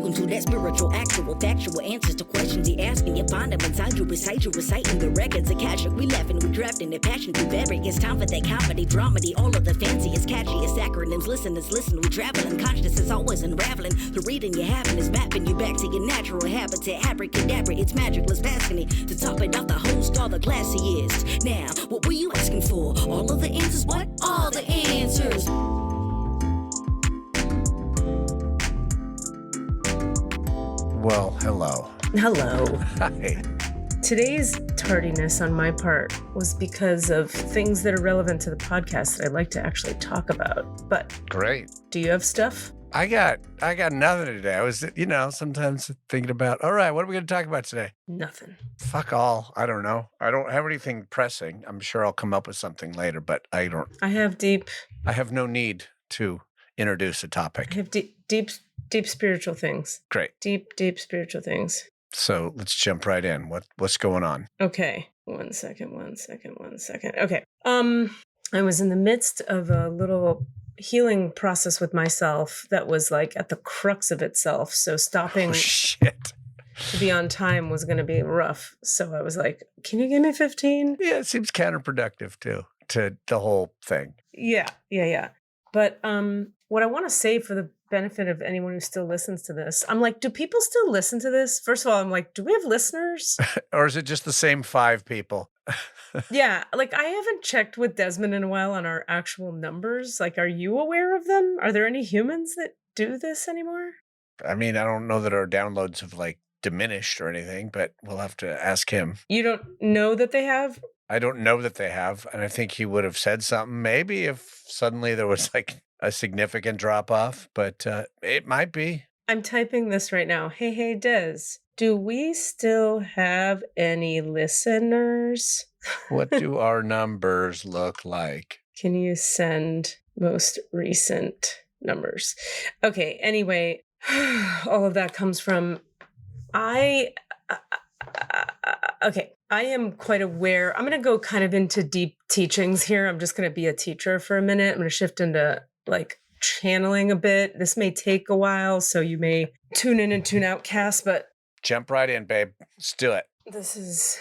Welcome to that spiritual, actual, factual answers to questions you're asking. You find them inside you, recite you, reciting the records of cash. We laughing, we drafting the passion through various. It's time for that comedy, dramedy, all of the fanciest, catchiest acronyms. Listeners, listen, we traveling. Consciousness is always unraveling. The reading you're having is mapping you back to your natural habitat. Abracadabra, it's magicless, passing it. To top it off, the host, all the classiest. Now, what were you asking for? All of the answers? What? All the answers. Well, hello. Hello. Hi. Today's tardiness on my part was because of things that are relevant to the podcast that I'd like to actually talk about. But Great. do you have stuff? I got nothing today. I was, sometimes thinking about, all right, what are we going to talk about today? Nothing. Fuck all. I don't know. I don't have anything pressing. I'm sure I'll come up with something later, but I have no need to introduce a topic. I have deep spiritual things. Great. Deep spiritual things. So let's jump right in. What's going on? Okay. One second. Okay. I was in the midst of a little healing process with myself that was like at the crux of itself. So stopping to be on time was going to be rough. So I was like, can you give me 15? Yeah, it seems counterproductive too, to the whole thing. Yeah. But what I want to say for the benefit of anyone who still listens to this, I'm like, do people still listen to this? First of all, I'm like, do we have listeners? Or is it just the same 5 people? Yeah, like I haven't checked with Desmond in a while on our actual numbers. Like, are you aware of them? Are there any humans that do this anymore? I mean, I don't know that our downloads have diminished or anything, but we'll have to ask him. You don't know that they have? I don't know that they have, and I think he would have said something maybe if suddenly there was a significant drop off, but it might be. I'm typing this right now. Hey, Des, do we still have any listeners? What do our numbers look like? Can you send most recent numbers? Okay, anyway, all of that comes from I am quite aware. I'm going to go kind of into deep teachings here. I'm just going to be a teacher for a minute. I'm going to shift into channeling a bit. This may take a while, so you may tune in and tune out, Cass, but jump right in, babe. Let's do it. This is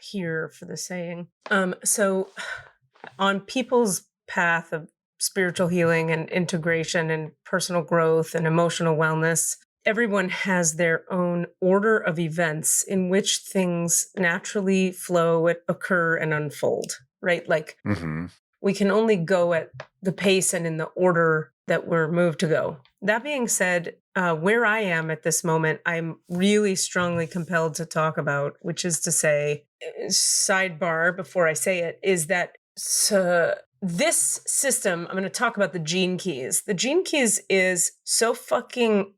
here for the saying. So on people's path of spiritual healing and integration and personal growth and emotional wellness, everyone has their own order of events in which things naturally flow, occur, and unfold, right? We can only go at the pace and in the order that we're moved to go. That being said, where I am at this moment, I'm really strongly compelled to talk about, which is to say, sidebar before I say it, is that this system, I'm going to talk about the Gene Kees. The Gene Kees is so fucking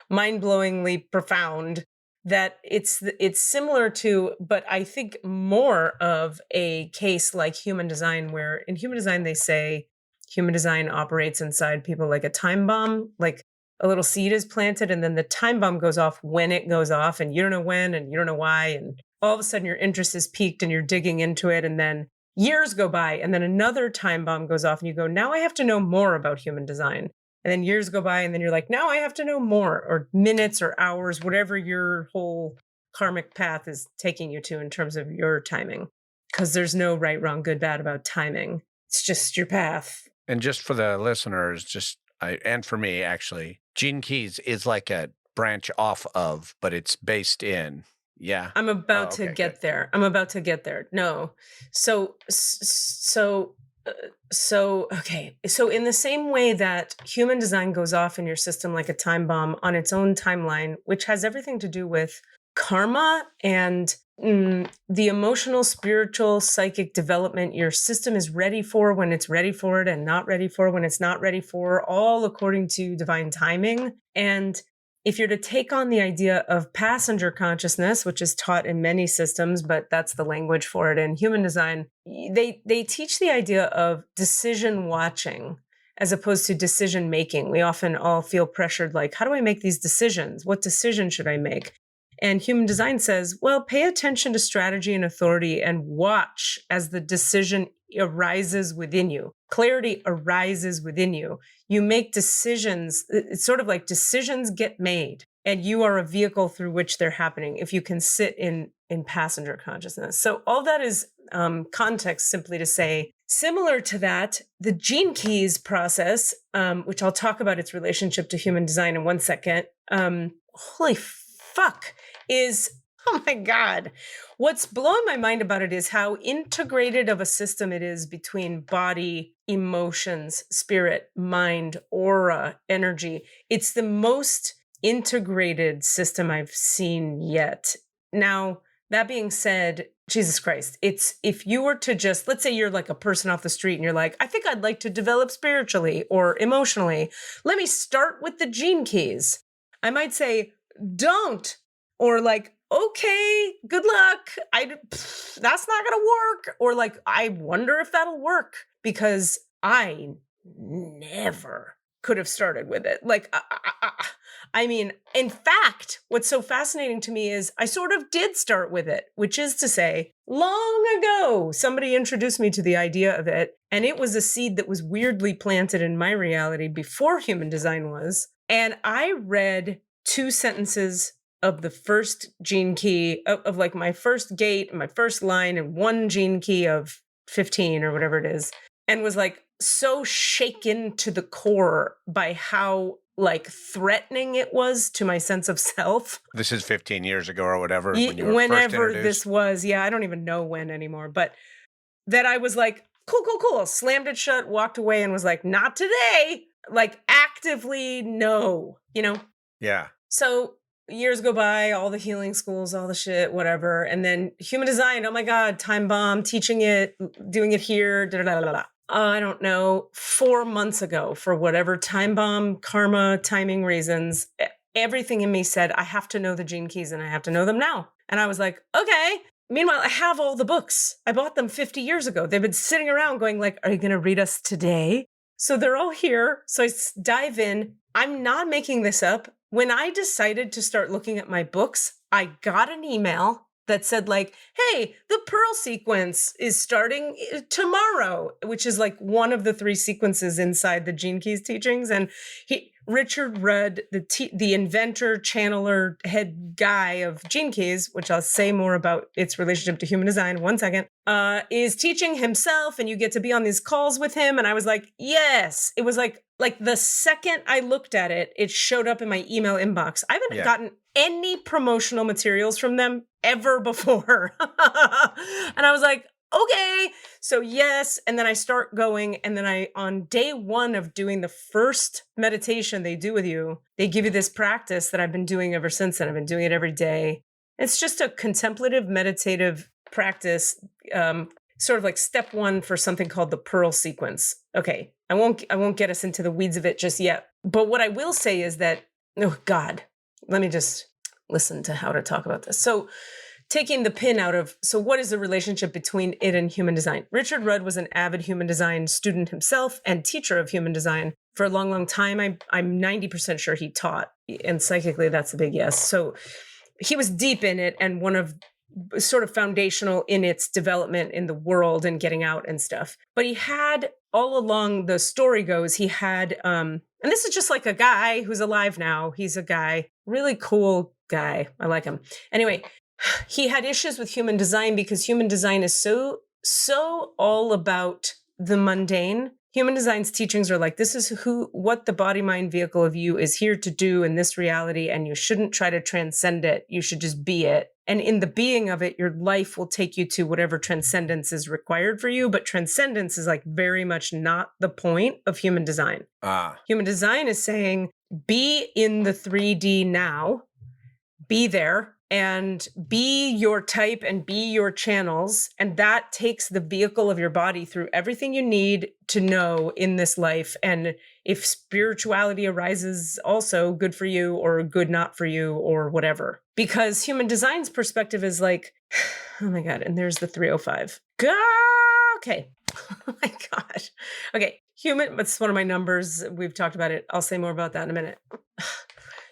mind-blowingly profound that it's similar to, but I think more of a case like human design, where in human design, they say human design operates inside people like a time bomb, like a little seed is planted and then the time bomb goes off when it goes off and you don't know when and you don't know why. And all of a sudden your interest is piqued and you're digging into it. And then years go by and then another time bomb goes off and you go, now I have to know more about human design. And then years go by and then you're like, now I have to know more, or minutes or hours, whatever your whole karmic path is taking you to in terms of your timing. Because there's no right, wrong, good, bad about timing. It's just your path. And just for the listeners, and for me, actually, Gene Kees is like a branch off of, but it's based in. Yeah. I'm about to get there. I'm about to get there. No. So in the same way that human design goes off in your system like a time bomb on its own timeline, which has everything to do with karma and the emotional, spiritual, psychic development your system is ready for when it's ready for it and not ready for when it's not ready for, all according to divine timing. And if you're to take on the idea of passenger consciousness, which is taught in many systems, but that's the language for it in human design, they teach the idea of decision watching as opposed to decision making. We often all feel pressured, like, how do I make these decisions? What decision should I make? And human design says, well, pay attention to strategy and authority and watch as the decision arises within you. Clarity arises within you. You make decisions. It's sort of like decisions get made, and you are a vehicle through which they're happening if you can sit in passenger consciousness. So all that is context simply to say, similar to that, the Gene Kee's process, which I'll talk about its relationship to human design in one second. Holy fuck, is, oh my God. What's blowing my mind about it is how integrated of a system it is between body, emotions, spirit, mind, aura, energy. It's the most integrated system I've seen yet. Now, that being said, Jesus Christ, it's if you were to just, let's say you're like a person off the street and you're like, I think I'd like to develop spiritually or emotionally. Let me start with the Gene Kees. I might say, don't, or like, okay, good luck. That's not going to work. Or like, I wonder if that'll work, because I never could have started with it. Like, I mean, in fact, what's so fascinating to me is I sort of did start with it, which is to say, long ago, somebody introduced me to the idea of it. And it was a seed that was weirdly planted in my reality before human design was. And I read 2 sentences of the first Gene Kee of like my first gate, my first line, and 1 Gene Kee of 15 or whatever it is, and was like so shaken to the core by how like threatening it was to my sense of self. This is 15 years ago or whatever. When you were whenever first this was, yeah, I don't even know when anymore, but that I was like, cool, slammed it shut, walked away, and was like, not today, like actively no, you know? Yeah. So years go by, all the healing schools, all the shit, whatever. And then human design, oh my God, time bomb, teaching it, doing it here, I don't know, 4 months ago, for whatever time bomb, karma, timing reasons, everything in me said, I have to know the Gene Kees and I have to know them now. And I was like, okay. Meanwhile, I have all the books. I bought them 50 years ago. They've been sitting around going like, are you going to read us today? So they're all here. So I dive in. I'm not making this up. When I decided to start looking at my books, I got an email that said like, hey, the Pearl sequence is starting tomorrow, which is like one of the 3 sequences inside the Gene Kee's teachings. And Richard Rudd, the inventor, channeler, head guy of Gene Kee's, which I'll say more about its relationship to human design in 1 second, is teaching himself, and you get to be on these calls with him. And I was like, yes. It was like the second I looked at it, it showed up in my email inbox. I haven't gotten any promotional materials from them ever before. And I was like, okay, so yes. And then I start going. And then on day 1 of doing the first meditation they do with you, they give you this practice that I've been doing ever since then. I've been doing it every day. It's just a contemplative, meditative practice, sort of like step 1 for something called the Pearl sequence. Okay, I won't get us into the weeds of it just yet. But what I will say is that, oh God, let me just listen to how to talk about this. So taking the pin out of, so what is the relationship between it and human design? Richard Rudd was an avid human design student himself and teacher of human design for a long, long time. I'm 90% sure he taught, and psychically that's a big yes. So he was deep in it and one of sort of foundational in its development in the world and getting out and stuff. But he had, all along the story goes, he had, and this is just like a guy who's alive now. He's a guy, really cool guy. I like him. Anyway, he had issues with human design because human design is so all about the mundane. Human design's teachings are like, this is what the body mind vehicle of you is here to do in this reality, and you shouldn't try to transcend it. You should just be it. And in the being of it, your life will take you to whatever transcendence is required for you. But transcendence is like very much not the point of human design. Human design is saying, be in the 3D now, be there, and be your type and be your channels. And that takes the vehicle of your body through everything you need to know in this life. And if spirituality arises, also good for you or good not for you or whatever. Because human design's perspective is like, oh my God, and there's the 305. Okay. Oh my gosh. Okay. That's one of my numbers. We've talked about it. I'll say more about that in a minute.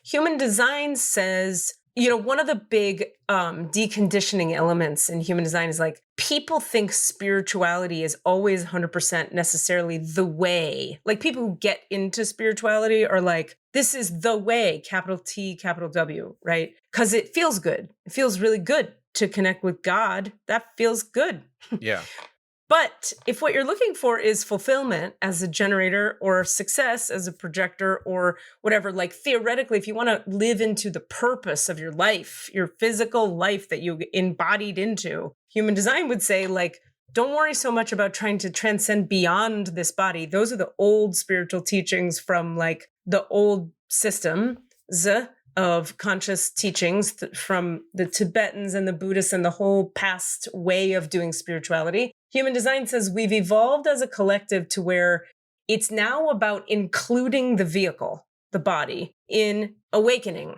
Human design says, one of the big deconditioning elements in human design is like people think spirituality is always 100% necessarily the way. Like people who get into spirituality are like, this is the way, capital T, capital W, right? Because it feels good. It feels really good to connect with God. That feels good. Yeah. But if what you're looking for is fulfillment as a generator or success as a projector or whatever, like theoretically, if you want to live into the purpose of your life, your physical life that you embodied into, human design would say, like, don't worry so much about trying to transcend beyond this body. Those are the old spiritual teachings from like the old systems of conscious teachings from the Tibetans and the Buddhists and the whole past way of doing spirituality. Human design says we've evolved as a collective to where it's now about including the vehicle, the body, in awakening.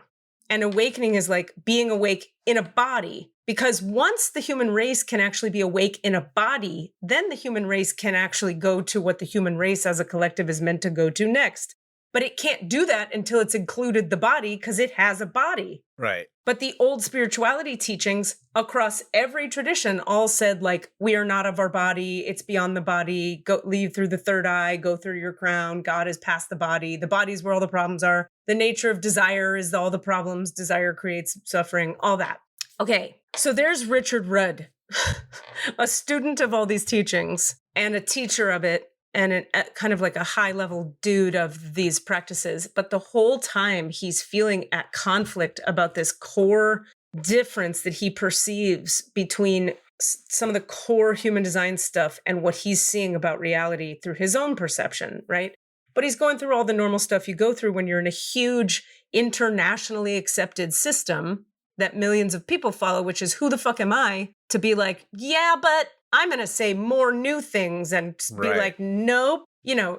And awakening is like being awake in a body, because once the human race can actually be awake in a body, then the human race can actually go to what the human race as a collective is meant to go to next. But it can't do that until it's included the body because it has a body. Right. But the old spirituality teachings across every tradition all said, like, we are not of our body. It's beyond the body. Go leave through the third eye. Go through your crown. God is past the body. The body is where all the problems are. The nature of desire is all the problems. Desire creates suffering. All that. Okay. So there's Richard Rudd, a student of all these teachings and a teacher of it, and a kind of like a high-level dude of these practices. But the whole time he's feeling at conflict about this core difference that he perceives between some of the core human design stuff and what he's seeing about reality through his own perception, right? But he's going through all the normal stuff you go through when you're in a huge internationally accepted system that millions of people follow, which is who the fuck am I to be like, yeah, but I'm going to say more new things and be like, nope.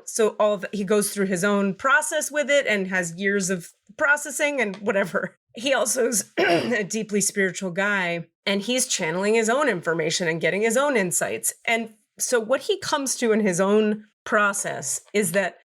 So he goes through his own process with it and has years of processing and whatever. He also is a deeply spiritual guy, and he's channeling his own information and getting his own insights. And so what he comes to in his own process is that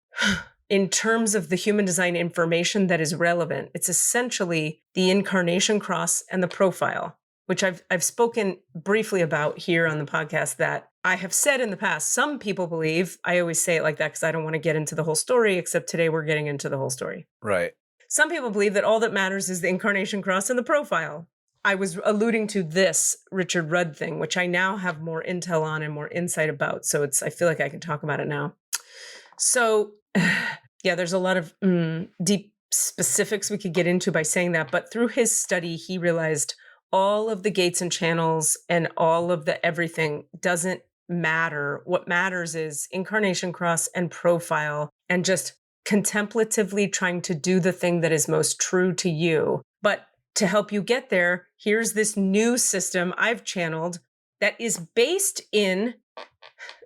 in terms of the human design information that is relevant, it's essentially the incarnation cross and the profile, which I've spoken briefly about here on the podcast, that I have said in the past. Some people believe, I always say it like that because I don't want to get into the whole story, except today we're getting into the whole story. Right. Some people believe that all that matters is the incarnation cross and the profile. I was alluding to this Richard Rudd thing, which I now have more intel on and more insight about. So I feel like I can talk about it now. So yeah, there's a lot of deep specifics we could get into by saying that. But through his study, he realized all of the gates and channels and all of the everything doesn't matter. What matters is incarnation cross and profile, and just contemplatively trying to do the thing that is most true to you. But to help you get there, here's this new system I've channeled that is based in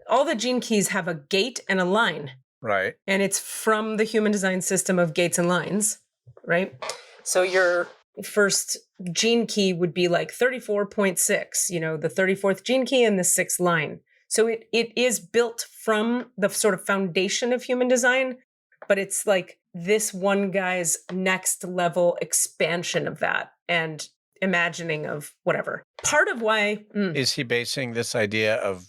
all the Gene Keys have a gate and a line. Right. And it's from the human design system of gates and lines, right? So your first Gene Kee would be like 34.6, the 34th Gene Kee and the 6th line. So it is built from the sort of foundation of human design, but it's like this one guy's next level expansion of that and imagining of whatever. Part of why... Is he basing this idea of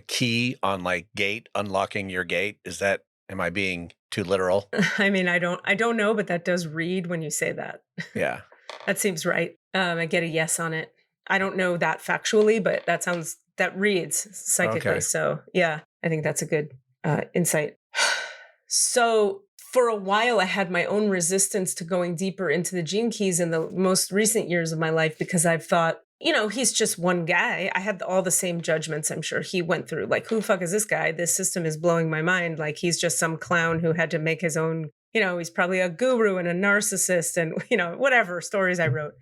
key on like gate, unlocking your gate? Am I being too literal? I mean, I don't know, but that does read when you say that. Yeah. That seems right. I get a yes on it. I don't know that factually, but that reads psychically. Okay. So yeah, I think that's a good insight. So for a while, I had my own resistance to going deeper into the Gene Keys in the most recent years of my life, because I've thought, he's just one guy. I had all the same judgments I'm sure he went through. Like, who the fuck is this guy? This system is blowing my mind. Like, he's just some clown who had to make his own, he's probably a guru and a narcissist and, whatever stories I wrote.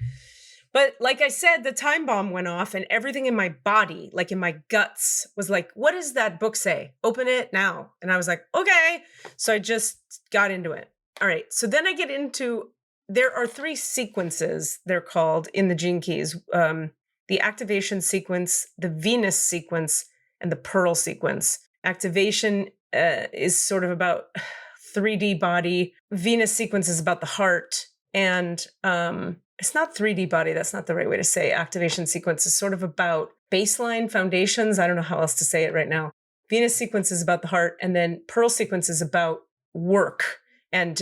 But like I said, the time bomb went off and everything in my body, like in my guts, was like, what does that book say? Open it now. And I was like, okay. So I just got into it. All right. So then I get into... There are 3 sequences, they're called, in the Gene Keys. The activation sequence, the Venus sequence, and the Pearl sequence. Activation is sort of about 3D body. Venus sequence is about the heart. And it's not 3D body. That's not the right way to say activation sequence. Is sort of about baseline foundations. I don't know how else to say it right now. Venus sequence is about the heart, and then Pearl sequence is about work and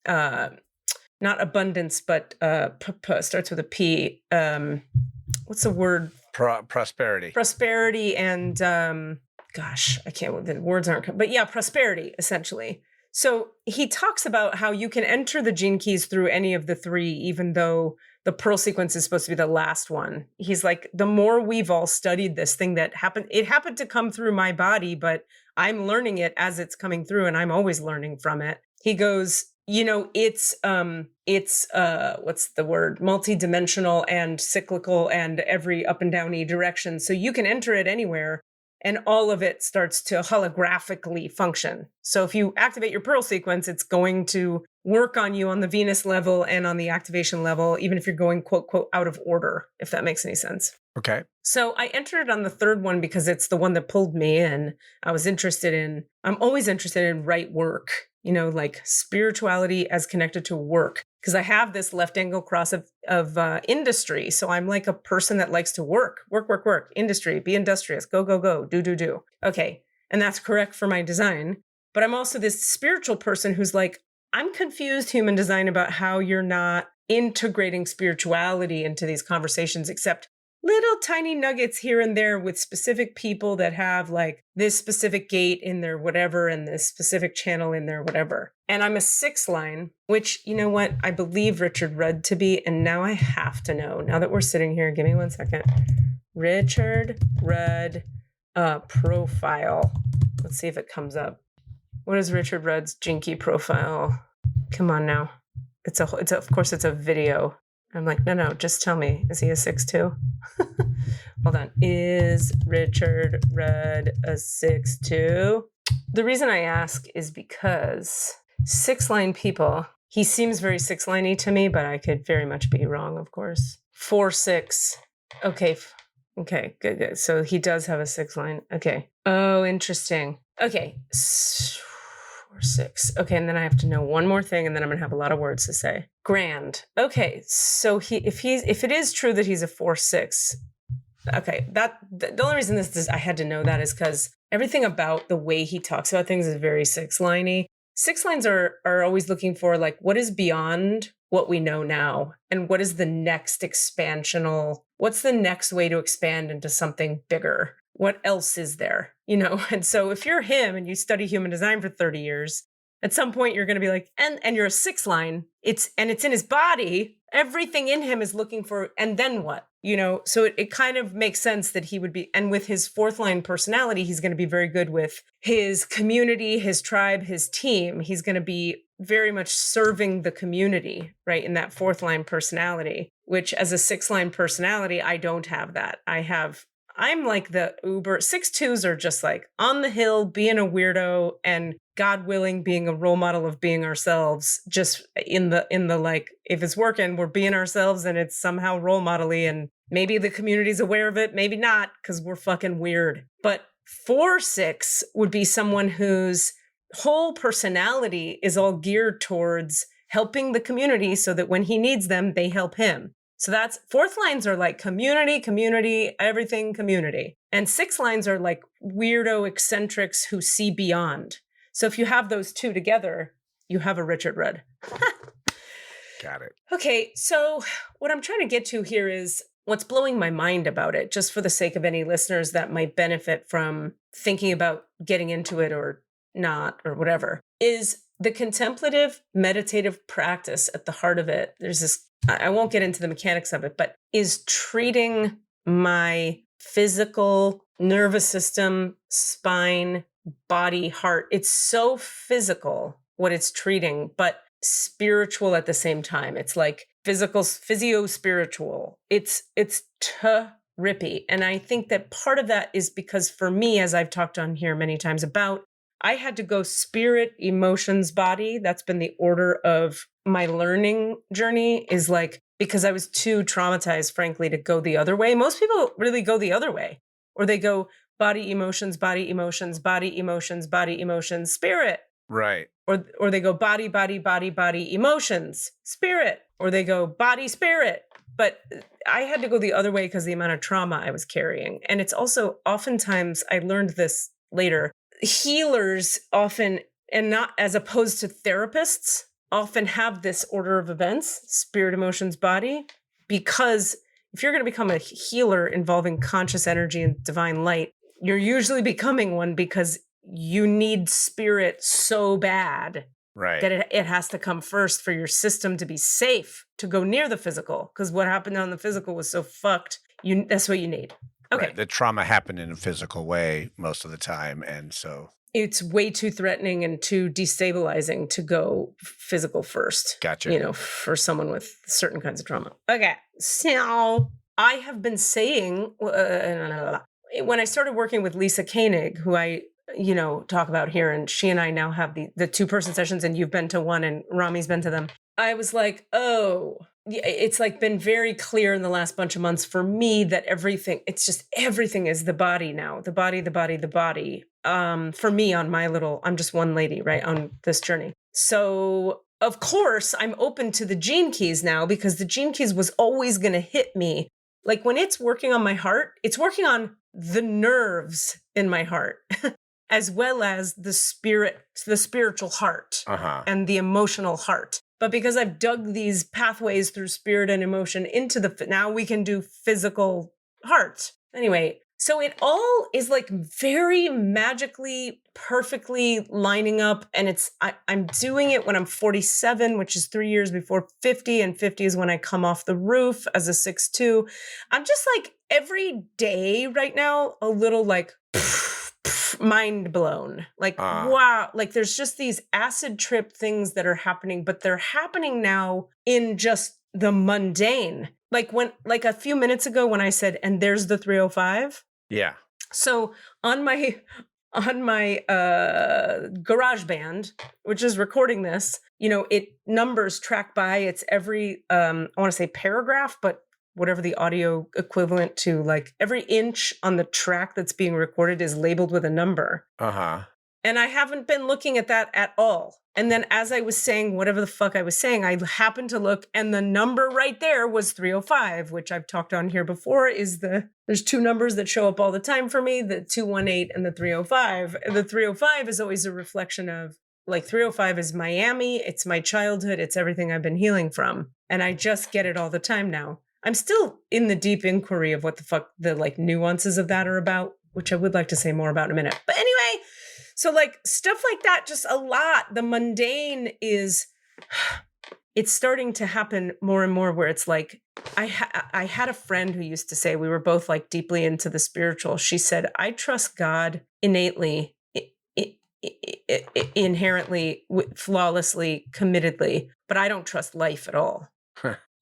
not abundance, but starts with a P. What's the word? Prosperity. Prosperity and gosh, I can't. The words aren't. But yeah, prosperity essentially. So he talks about how you can enter the gene keys through any of the three, even though the Pearl sequence is supposed to be the last one. He's like, the more we've all studied this thing that happened, it happened to come through my body, but I'm learning it as it's coming through, and I'm always learning from it. He goes, it's what's the word? Multidimensional and cyclical and every up and downy direction. So you can enter it anywhere, and all of it starts to holographically function. So if you activate your Pearl sequence, it's going to work on you on the Venus level and on the activation level, even if you're going, quote, quote, out of order, if that makes any sense. Okay. So I entered on the third one because it's the one that pulled me in. I'm always interested in right work, like spirituality as connected to work. Because I have this left angle cross of industry. So I'm like a person that likes to work, industry, be industrious, go, do. Okay. And that's correct for my design. But I'm also this spiritual person who's like, I'm confused, human design, about how you're not integrating spirituality into these conversations, except little tiny nuggets here and there with specific people that have like this specific gate in their whatever and this specific channel in their whatever. And I'm a 6 line, which, you know what, I believe Richard Rudd to be. And now I have to know, now that we're sitting here, give me 1 second. Richard Rudd profile. Let's see if it comes up. What is Richard Rudd's Gene Kee profile? Come on now. Of course it's a video. I'm like, no, just tell me. Is he a 6'2"? Hold on. Is Richard Rudd a 6'2"? The reason I ask is because 6-line people, he seems very 6-liney to me, but I could very much be wrong, of course. 4-6. Okay, good. So he does have a 6-line. Okay. Oh, interesting. Okay. 4-6. Okay, and then I have to know one more thing, and then I'm gonna have a lot of words to say. Grand. Okay, so if it is true that he's a 4-6, okay, the only reason I had to know that is because everything about the way he talks about things is very 6-liney. 6 lines are always looking for like what is beyond what we know now, and what is the next what's the next way to expand into something bigger? What else is there? And so if you're him and you study human design for 30 years, at some point you're going to be like, and you're a 6-line, it's in his body, everything in him is looking for, and then what? So it kind of makes sense that he would be, and with his 4th-line personality, he's going to be very good with his community, his tribe, his team. He's going to be very much serving the community, right? In that 4th-line personality, which as a 6-line personality, I don't have that. I'm like the uber 6'2s are just like on the hill, being a weirdo, and God willing, being a role model of being ourselves, just in the like, if it's working, we're being ourselves and it's somehow role model-y, and maybe the community's aware of it, maybe not, because we're fucking weird. But 4-6 would be someone whose whole personality is all geared towards helping the community so that when he needs them, they help him. So that's 4th lines are like community, everything community. And 6 lines are like weirdo eccentrics who see beyond. So if you have those two together, you have a Richard Rudd. Got it. Okay, so what I'm trying to get to here is what's blowing my mind about it, just for the sake of any listeners that might benefit from thinking about getting into it or not or whatever, is the contemplative meditative practice at the heart of it. There's this, I won't get into the mechanics of it, but is treating my physical nervous system, spine, body, heart. It's so physical what it's treating, but spiritual at the same time. It's like physio-spiritual. It's terrippy. And I think that part of that is because for me, as I've talked on here many times about, I had to go spirit, emotions, body. That's been the order of my learning journey, is like, because I was too traumatized, frankly, to go the other way. Most people really go the other way, or they go body, emotions, body, emotions, body, emotions, body, emotions, spirit. Right. Or they go body, body, body, body, emotions, spirit, or they go body, spirit. But I had to go the other way because the amount of trauma I was carrying. And it's also oftentimes, I learned this later, healers often, and not as opposed to therapists, often have this order of events, spirit, emotions, body, because if you're going to become a healer involving conscious energy and divine light, you're usually becoming one because you need spirit so bad that it has to come first for your system to be safe to go near the physical. Because what happened on the physical was so fucked. That's what you need. Okay. Right. The trauma happened in a physical way most of the time. And so it's way too threatening and too destabilizing to go physical first. Gotcha. For someone with certain kinds of trauma. Okay. So I have been saying, when I started working with Lisa Koenig, who I talk about here, and she and I now have the 2-person sessions, and you've been to one and Rami's been to them. I was like, oh, it's like been very clear in the last bunch of months for me that everything is the body now, the body. For me I'm just one lady, right, on this journey. So of course I'm open to the Gene Kees now, because the Gene Kees was always going to hit me. Like when it's working on my heart, it's working on the nerves in my heart. As well as the spiritual heart and the emotional heart. But because I've dug these pathways through spirit and emotion into now we can do physical heart. Anyway, so it all is like very magically, perfectly lining up. And I'm doing it when I'm 47, which is 3 years before 50. And 50 is when I come off the roof as a 6'2". I'm just like every day right now, a little like, mind blown. Like, wow. Like there's just these acid trip things that are happening, but they're happening now in just the mundane. Like a few minutes ago when I said, and there's the 305. Yeah. So on my GarageBand, which is recording this, it numbers track by, it's every, I want to say paragraph, but whatever the audio equivalent to, like every inch on the track that's being recorded is labeled with a number. And I haven't been looking at that at all. And then as I was saying, whatever the fuck I was saying, I happened to look, and the number right there was 305, which I've talked on here before, there's 2 numbers that show up all the time for me, the 218 and the 305. And the 305 is always a reflection of, like 305 is Miami, it's my childhood, it's everything I've been healing from. And I just get it all the time now. I'm still in the deep inquiry of what the fuck the like nuances of that are about, which I would like to say more about in a minute. But anyway, so like stuff like that, just a lot. The mundane it's starting to happen more and more where it's like, I had a friend who used to say, we were both like deeply into the spiritual. She said, I trust God innately, inherently, flawlessly, committedly, but I don't trust life at all.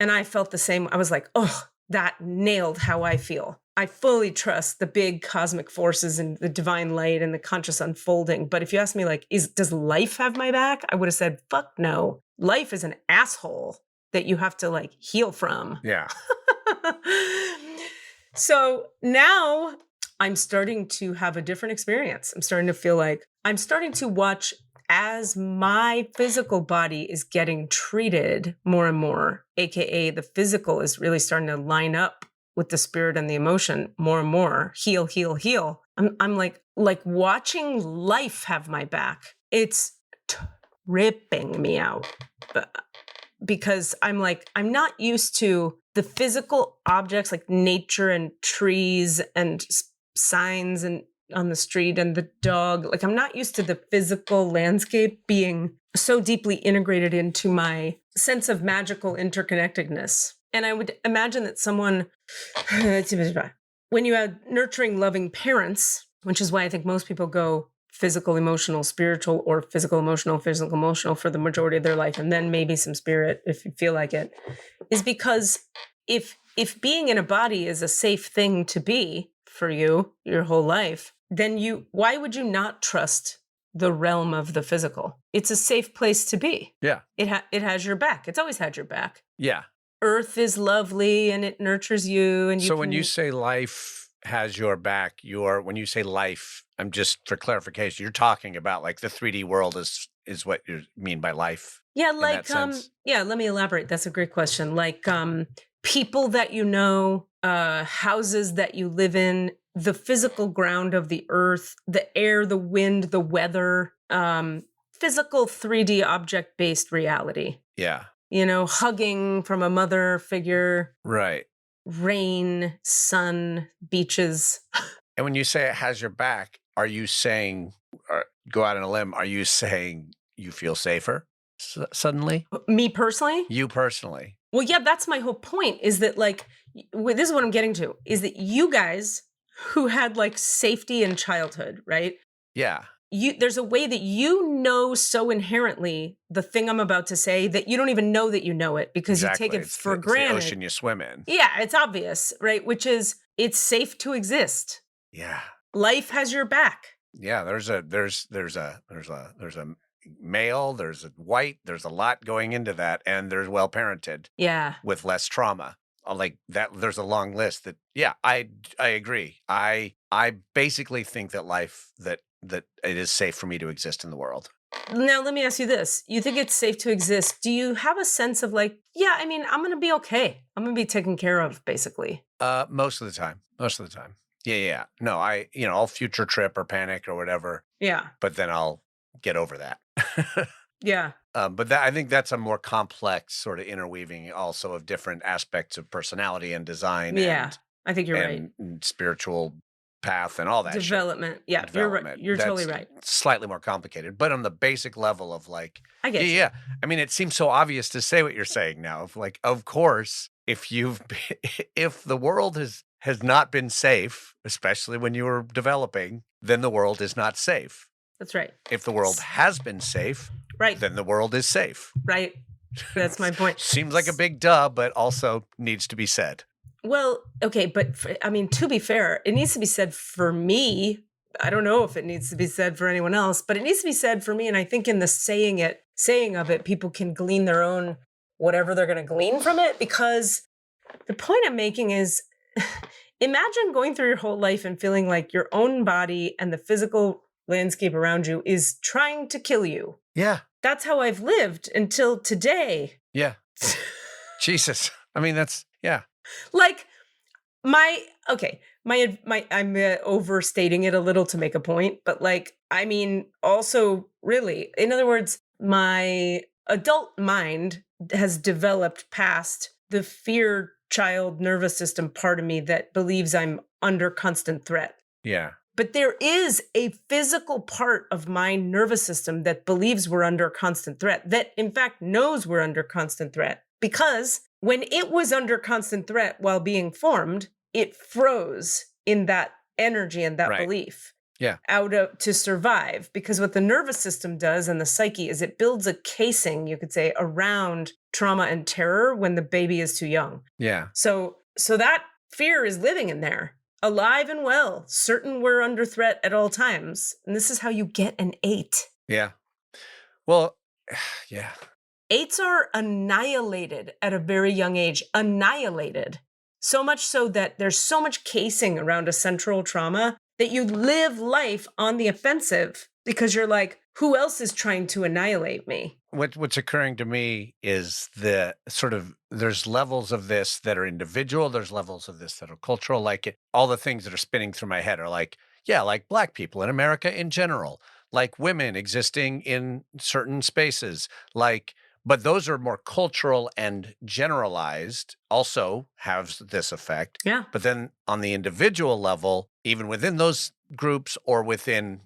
And I felt the same. I was like, oh, that nailed how I feel. I fully trust the big cosmic forces and the divine light and the conscious unfolding. But if you ask me, like, does life have my back? I would have said, fuck no. Life is an asshole that you have to like heal from. Yeah. So now I'm starting to have a different experience. I'm starting to feel like I'm starting to watch as my physical body is getting treated more and more, AKA the physical is really starting to line up with the spirit and the emotion more and more. Heal, heal, heal. I'm like watching life have my back. It's tripping me out because I'm not used to the physical objects like nature and trees and signs and on the street and the dog. Like I'm not used to the physical landscape being so deeply integrated into my sense of magical interconnectedness. And I would imagine that someone, when you have nurturing, loving parents, which is why I think most people go physical, emotional, spiritual, or physical, emotional for the majority of their life, and then maybe some spirit if you feel like it, is because if being in a body is a safe thing to be for you your whole life, then why would you not trust the realm of the physical? It's a safe place to be. Yeah. It has your back. It's always had your back. Yeah. Earth is lovely and it nurtures you. And when you say life has your back, when you say life, I'm just for clarification, you're talking about like the 3D world is is what you mean by life. Yeah, in that sense? yeah, let me elaborate. That's a great question. Like people that you know, houses that you live in, the physical ground of the earth, the air, the wind, the weather, physical 3D object based reality. Yeah. You know, hugging from a mother figure, Right. rain, sun, beaches. And when you say it has your back, are you saying, go out on a limb, are you saying you feel safer suddenly? Me personally? You personally? Well, yeah, that's my whole point is that like, this is what I'm getting to, is that you guys who had like safety in childhood, right? Yeah. There's a way that you know so inherently the thing I'm about to say that you don't even know that you know it because Exactly. you take it for granted. It's the ocean you swim in. Yeah, it's obvious, right? Which is it's safe to exist. Yeah. Life has your back. Yeah, there's a male, there's a white, there's a lot going into that, and there's well parented. Yeah. With less trauma. Like that, there's a long list that, yeah, I agree. I basically think that that it is safe for me to exist in the world. Now, let me ask you this. You think it's safe to exist. Do you have a sense of like, yeah, I mean, I'm going to be okay. I'm going to be taken care of, basically. Most of the time. Yeah. No, I'll future trip or panic or whatever. Yeah. But then I'll get over that. Yeah. But I think that's a more complex sort of interweaving also of different aspects of personality and design. Yeah, I think you're right. And spiritual path and all that development. Shit. Yeah, development. You're right. You're totally right. Slightly more complicated, but on the basic level of like, I get yeah. I mean, it seems so obvious to say what you're saying now. Of like, of course, if the world has not been safe, especially when you were developing, then the world is not safe. That's right. If the world has been safe, right, then the world is safe. Right. That's my point. Seems like a big duh, but also needs to be said. Well, okay, but I mean, to be fair, it needs to be said for me. I don't know if it needs to be said for anyone else, but it needs to be said for me. And I think in the saying of it, people can glean their own whatever they're going to glean from it. Because the point I'm making is, imagine going through your whole life and feeling like your own body and the physical landscape around you is trying to kill you. Yeah. That's how I've lived until today. Yeah. Jesus. I mean, that's, yeah. Like I'm overstating it a little to make a point, but like, I mean, also really, in other words, my adult mind has developed past the fear child nervous system part of me that believes I'm under constant threat. Yeah. But there is a physical part of my nervous system that believes we're under constant threat, that in fact knows we're under constant threat. Because when it was under constant threat while being formed, it froze in that energy and that belief. Yeah. To survive. Because what the nervous system does and the psyche is it builds a casing, you could say, around trauma and terror when the baby is too young. Yeah. So that fear is living in there. Alive and well, certain we're under threat at all times. And this is how you get an 8. Yeah. Well, yeah. 8s are annihilated at a very young age. Annihilated. So much so that there's so much casing around a central trauma that you live life on the offensive because you're like, who else is trying to annihilate me? What's occurring to me is the sort of, there's levels of this that are individual. There's levels of this that are cultural. Like all the things that are spinning through my head are like, yeah, like Black people in America in general, like women existing in certain spaces, but those are more cultural and generalized, also have this effect. Yeah. But then on the individual level, even within those groups or within,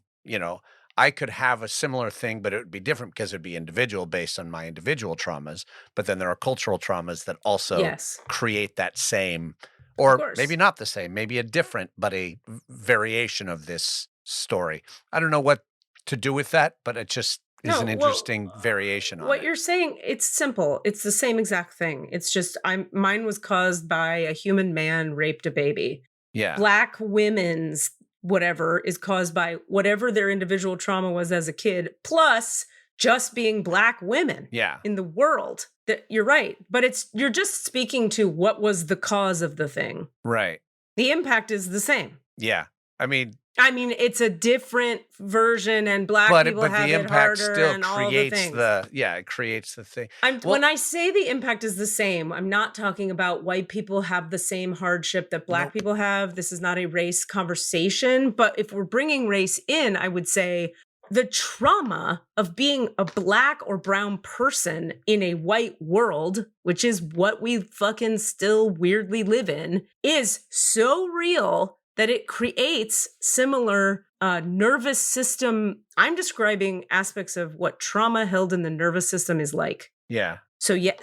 I could have a similar thing, but it would be different because it'd be individual based on my individual traumas. But then there are cultural traumas that also create that same, or maybe not the same, maybe a different, but a variation of this story. I don't know what to do with that, but it just is an interesting variation on what it. You're saying, it's simple. It's the same exact thing. It's just mine was caused by a human man raped a baby. Yeah. Black women's whatever is caused by whatever their individual trauma was as a kid, plus just being Black women in the world. You're right. But you're just speaking to what was the cause of the thing. Right. The impact is the same. Yeah. I mean, it's a different version, and black people have the it impact harder still and all the creates things. it creates the thing. When I say the impact is the same, I'm not talking about white people have the same hardship that black Nope. people have. This is not a race conversation. But if we're bringing race in, I would say the trauma of being a black or brown person in a white world, which is what we fucking still weirdly live in, is so real that it creates similar nervous system. I'm describing aspects of what trauma held in the nervous system is like. Yeah. So yeah.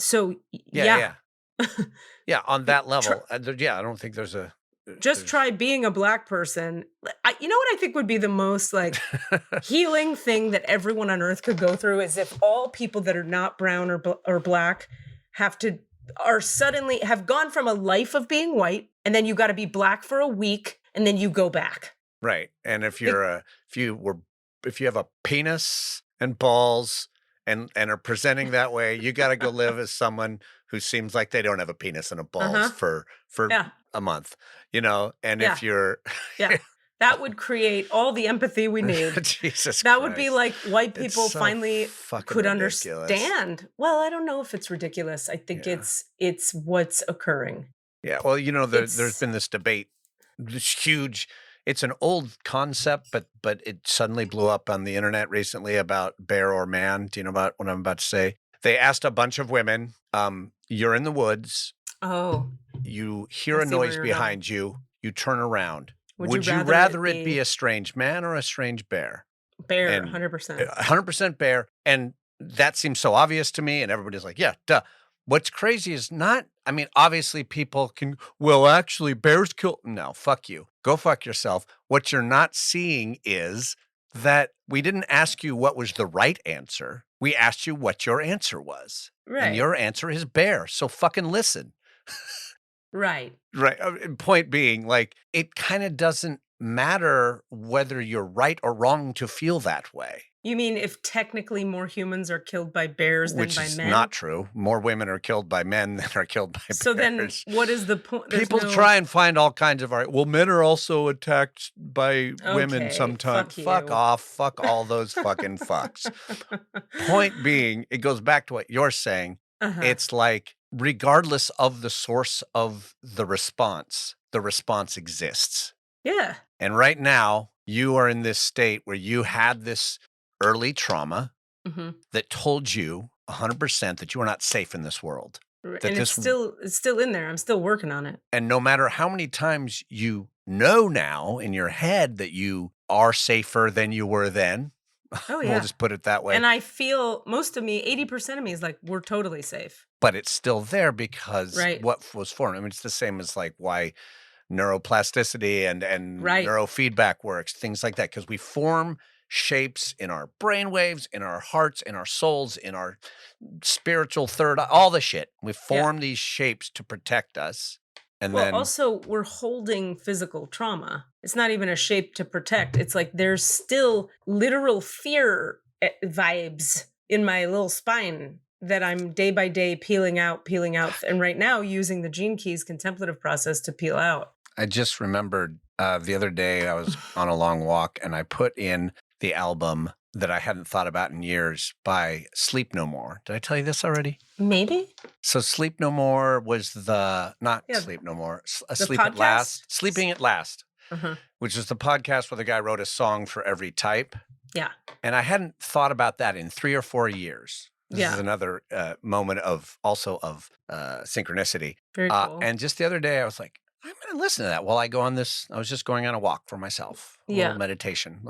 Yeah, on that level. I don't think there's a... Just try being a black person. You know what I think would be the most like healing thing that everyone on earth could go through is if all people that are not brown or black suddenly have gone from a life of being white, and then you got to be black for a week, and then you go back. Right. And if you have a penis and balls and are presenting that way, you got to go live as someone who seems like they don't have a penis and a balls for a month, and if you're that would create all the empathy we need. Jesus that Christ. would be like white people finally could ridiculous. Understand. Well, I don't know if it's ridiculous. I think it's what's occurring. Yeah. Well, there's been this debate, this huge, it's an old concept, but it suddenly blew up on the internet recently about bear or man. Do you know about what I'm about to say? They asked a bunch of women, you're in the woods. Oh. You hear a noise behind you. You turn around. Would you rather it be a strange man or a strange bear? Bear, 100%. 100% bear. And that seems so obvious to me. And everybody's like, yeah, duh. What's crazy is obviously people can, actually bears kill. No, fuck you. Go fuck yourself. What you're not seeing is that we didn't ask you what was the right answer. We asked you what your answer was. Right. And your answer is bear. So fucking listen. Right. Right. Point being, like, it kind of doesn't matter whether you're right or wrong to feel that way. You mean if technically more humans are killed by bears than by men? Which is not true. More women are killed by men than are killed by bears. So then what is the point? People try and find all kinds of men are also attacked by women sometimes. Fuck off. Fuck all those fucking fucks. Point being, it goes back to what you're saying. It's like, regardless of the source of the response exists. Yeah. And right now, you are in this state where you had this early trauma that told you 100% that you are not safe in this world. And it's still in there. I'm still working on it. And no matter how many times you know now in your head that you are safer than you were then, oh, yeah. We'll just put it that way. And I feel most of me, 80% of me is like, we're totally safe. But it's still there because what was formed. I mean, it's the same as like why neuroplasticity and neurofeedback works, things like that, because we form shapes in our brainwaves, in our hearts, in our souls, in our spiritual third eye, all the shit. We form these shapes to protect us. And then also we're holding physical trauma. It's not even a shape to protect. It's like there's still literal fear vibes in my little spine that I'm day by day peeling out. And right now using the Gene Kee's contemplative process to peel out. I just remembered the other day I was on a long walk and I put in the album that I hadn't thought about in years by Sleep No More. Did I tell you this already? Maybe. So Sleep No More was Sleep No More, Sleep podcast? At Last, Sleeping at Last, which is the podcast where the guy wrote a song for every type. Yeah. And I hadn't thought about that in 3 or 4 years. This is another moment of synchronicity. Very cool. And just the other day I was like, I'm going to listen to that while I go on this. I was just going on a walk for myself, a little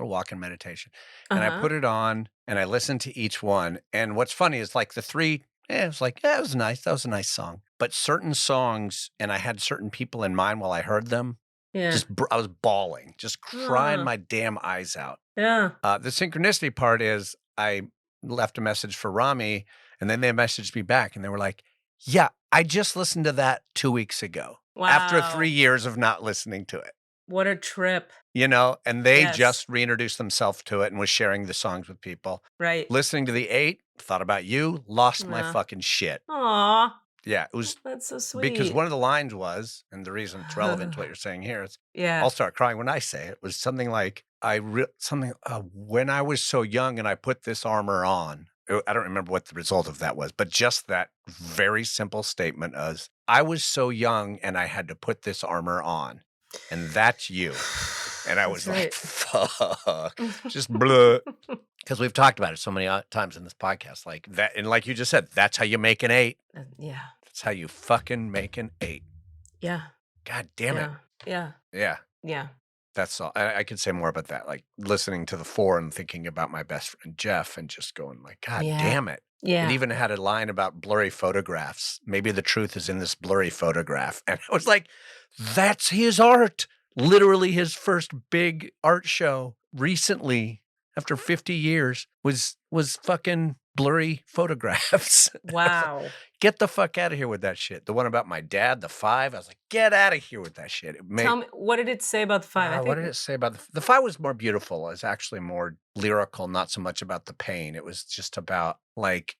walk and meditation. And I put it on and I listened to each one. And what's funny is like the three, it was like, it was nice. That was a nice song. But certain songs, and I had certain people in mind while I heard them. Yeah. I was bawling, just crying my damn eyes out. Yeah. The synchronicity part is I left a message for Rami and then they messaged me back and they were like, yeah, I just listened to that 2 weeks ago. Wow. After 3 years of not listening to it. What a trip. And they just reintroduced themselves to it and was sharing the songs with people. Right. Listening to the 8, thought about you, lost my fucking shit. Aw. Yeah, it was That's so sweet. because one of the lines was, and the reason it's relevant to what you're saying here is, Yeah. I'll start crying when I say it, was something like, when I was so young and I put this armor on. I don't remember what the result of that was, but just that very simple statement was, I was so young and I had to put this armor on. And that's you. And I was like, fuck, just blah. Because we've talked about it so many times in this podcast, like that. And like you just said, that's how you make an 8. Yeah. That's how you fucking make an 8. Yeah. God damn it. Yeah. Yeah. Yeah. That's all. I could say more about that. Like listening to the 4 and thinking about my best friend Jeff and just going like, God damn it. Yeah. It even had a line about blurry photographs. Maybe the truth is in this blurry photograph. And I was like, that's his art. Literally his first big art show recently, after 50 years, was fucking blurry photographs. Wow. Get the fuck out of here with that shit. The one about my dad, the 5, I was like, get out of here with that shit. Tell me, what did it say about the 5? What did it say about the 5 was more beautiful. It was actually more lyrical, not so much about the pain. It was just about like,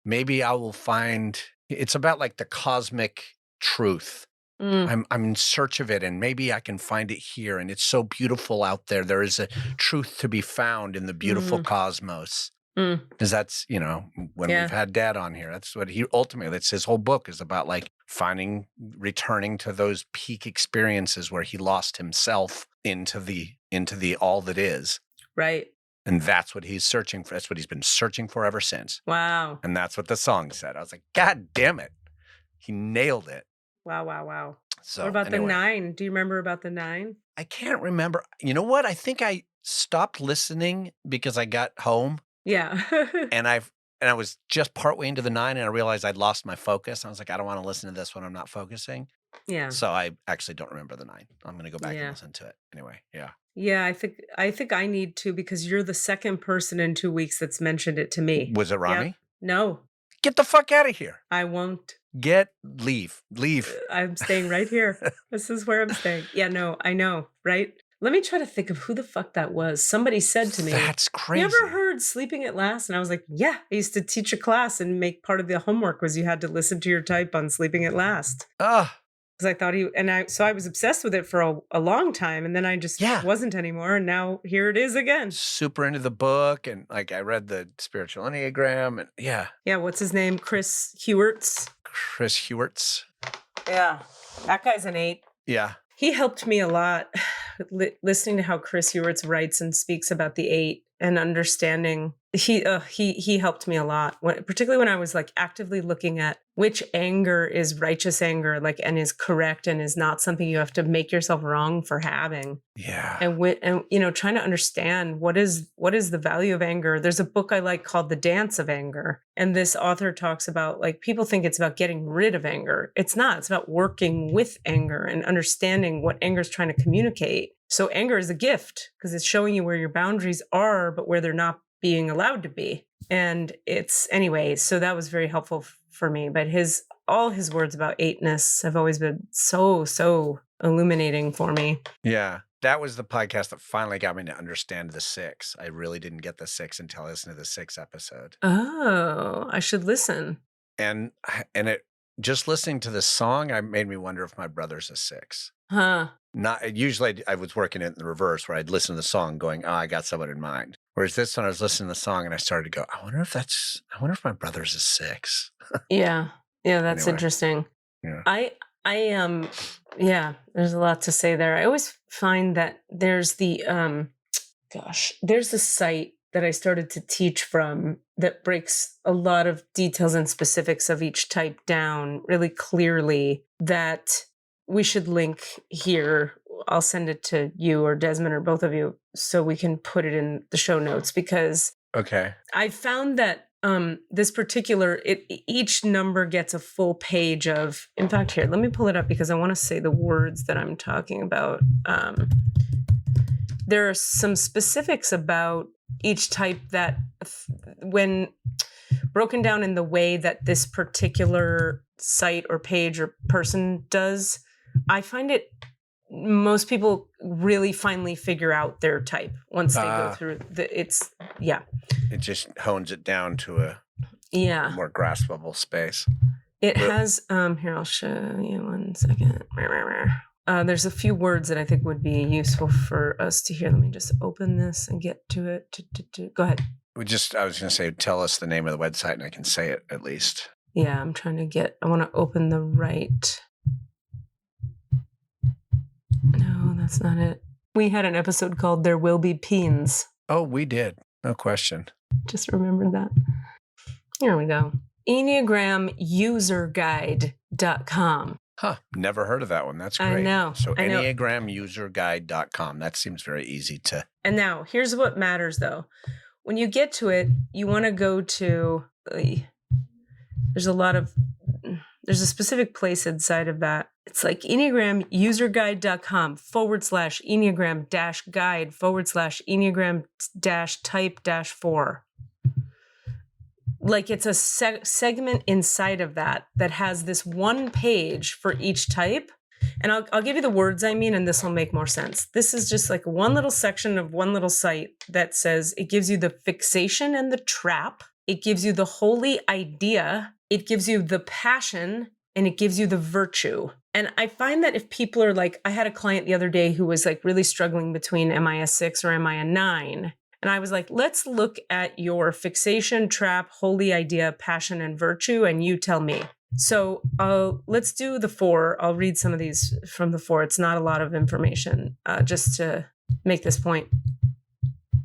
maybe I will find, it's about like the cosmic truth. I'm in search of it, and maybe I can find it here. And it's so beautiful out there. There is a truth to be found in the beautiful cosmos. Because that's, when we've had Dad on here, that's what he ultimately, that's his whole book is about, like returning to those peak experiences where he lost himself into the all that is. Right. And that's what he's searching for. That's what he's been searching for ever since. Wow. And that's what the song said. I was like, God damn it. He nailed it. Wow. So, what about anyway, the 9? Do you remember about the 9? I can't remember. You know what? I think I stopped listening because I got home. Yeah. and I was just partway into the 9 and I realized I'd lost my focus. I was like, I don't want to listen to this when I'm not focusing. Yeah. So I actually don't remember the 9. I'm going to go back and listen to it. Anyway, yeah. Yeah, I think I need to, because you're the second person in 2 weeks that's mentioned it to me. Was it Rami? Yep. No. Get the fuck out of here. I won't. Leave. I'm staying right here. This is where I'm staying. Yeah, no, I know, right? Let me try to think of who the fuck that was. Somebody said to me, that's crazy. You ever heard Sleeping at Last? And I was like, yeah, I used to teach a class and make part of the homework was you had to listen to your type on Sleeping at Last. Because I thought so I was obsessed with it for a long time, and then I just wasn't anymore. And now here it is again. Super into the book. And like I read the spiritual Enneagram and yeah. What's his name? Chris Hewerts. Yeah. That guy's an 8. Yeah. He helped me a lot listening to how Chris Hewerts writes and speaks about the 8 and understanding. He helped me a lot, particularly when I was like actively looking at which anger is righteous anger, like, and is correct and is not something you have to make yourself wrong for having. Yeah. And trying to understand what is the value of anger. There's a book I like called The Dance of Anger. And this author talks about, like, people think it's about getting rid of anger. It's not. It's about working with anger and understanding what anger is trying to communicate. So anger is a gift because it's showing you where your boundaries are, but where they're not being allowed to be. And so that was very helpful for me. But all his words about 8-ness have always been so illuminating for me. Yeah. That was the podcast that finally got me to understand the 6. I really didn't get the 6 until I listened to the 6 episode. Oh, I should listen. And it just listening to the song, I made me wonder if my brother's a 6. Huh. Not usually I was working it in the reverse where I'd listen to the song going, oh, I got someone in mind. Whereas this one I was listening to the song and I started to go, I wonder if my brother's a 6. Yeah. Yeah, that's Anyway. Interesting. Yeah. There's a lot to say there. I always find that there's the site that I started to teach from that breaks a lot of details and specifics of each type down really clearly that we should link here. I'll send it to you or Desmond or both of you so we can put it in the show notes, because Okay. I found that this particular, each number gets a full page of, in fact, here, let me pull it up because I want to say the words that I'm talking about. There are some specifics about each type that when broken down in the way that this particular site or page or person does, I find it, most people really finally figure out their type once they go through it just hones it down to a more graspable space. It has, here, I'll show you 1 second. There's a few words that I think would be useful for us to hear. Let me just open this and get to it. Go ahead. I was going to say, tell us the name of the website and I can say it at least. Yeah, I'm trying to I want to open the right. No, that's not it. We had an episode called There Will Be Peens. Oh, we did. No question. Just remembered that. Here we go. EnneagramUserGuide.com. Huh. Never heard of that one. That's great. I know. So EnneagramUserGuide.com. That seems very easy to. And now, here's what matters, though. When you get to it, you want to go to... There's a specific place inside of that. It's like EnneagramUserGuide.com/Enneagram-guide/Enneagram-type-4. Like it's a segment inside of that has this one page for each type. And I'll give you the words I mean, and this will make more sense. This is just like one little section of one little site that says it gives you the fixation and the trap. It gives you the holy idea. It gives you the passion, and it gives you the virtue. And I find that if people are like, I had a client the other day who was like really struggling between am I a 6 or am I a 9? And I was like, let's look at your fixation, trap, holy idea, passion, and virtue, and you tell me. So let's do the 4. I'll read some of these from the 4. It's not a lot of information, just to make this point.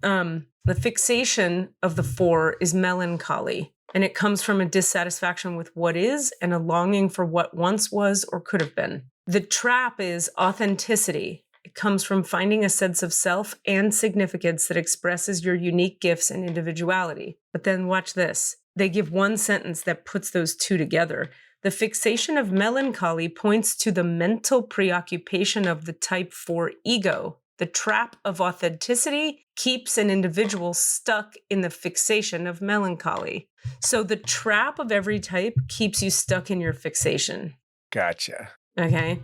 The fixation of the 4 is melancholy, and it comes from a dissatisfaction with what is and a longing for what once was or could have been. The trap is authenticity. It comes from finding a sense of self and significance that expresses your unique gifts and individuality. But then watch this. They give one sentence that puts those two together. The fixation of melancholy points to the mental preoccupation of the type 4 ego. The trap of authenticity keeps an individual stuck in the fixation of melancholy. So the trap of every type keeps you stuck in your fixation. Gotcha. Okay.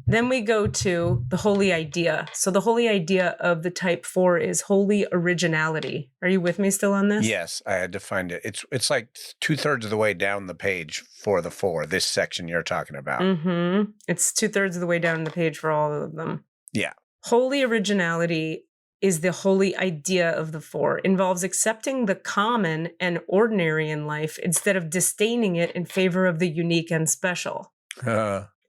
Then we go to the holy idea. So the holy idea of the type 4 is holy originality. Are you with me still on this? Yes, I had to find it. It's like 2/3 of the way down the page for the 4, this section you're talking about. Mm-hmm. It's 2/3 of the way down the page for all of them. Yeah. Holy originality is the holy idea of the 4, involves accepting the common and ordinary in life instead of disdaining it in favor of the unique and special.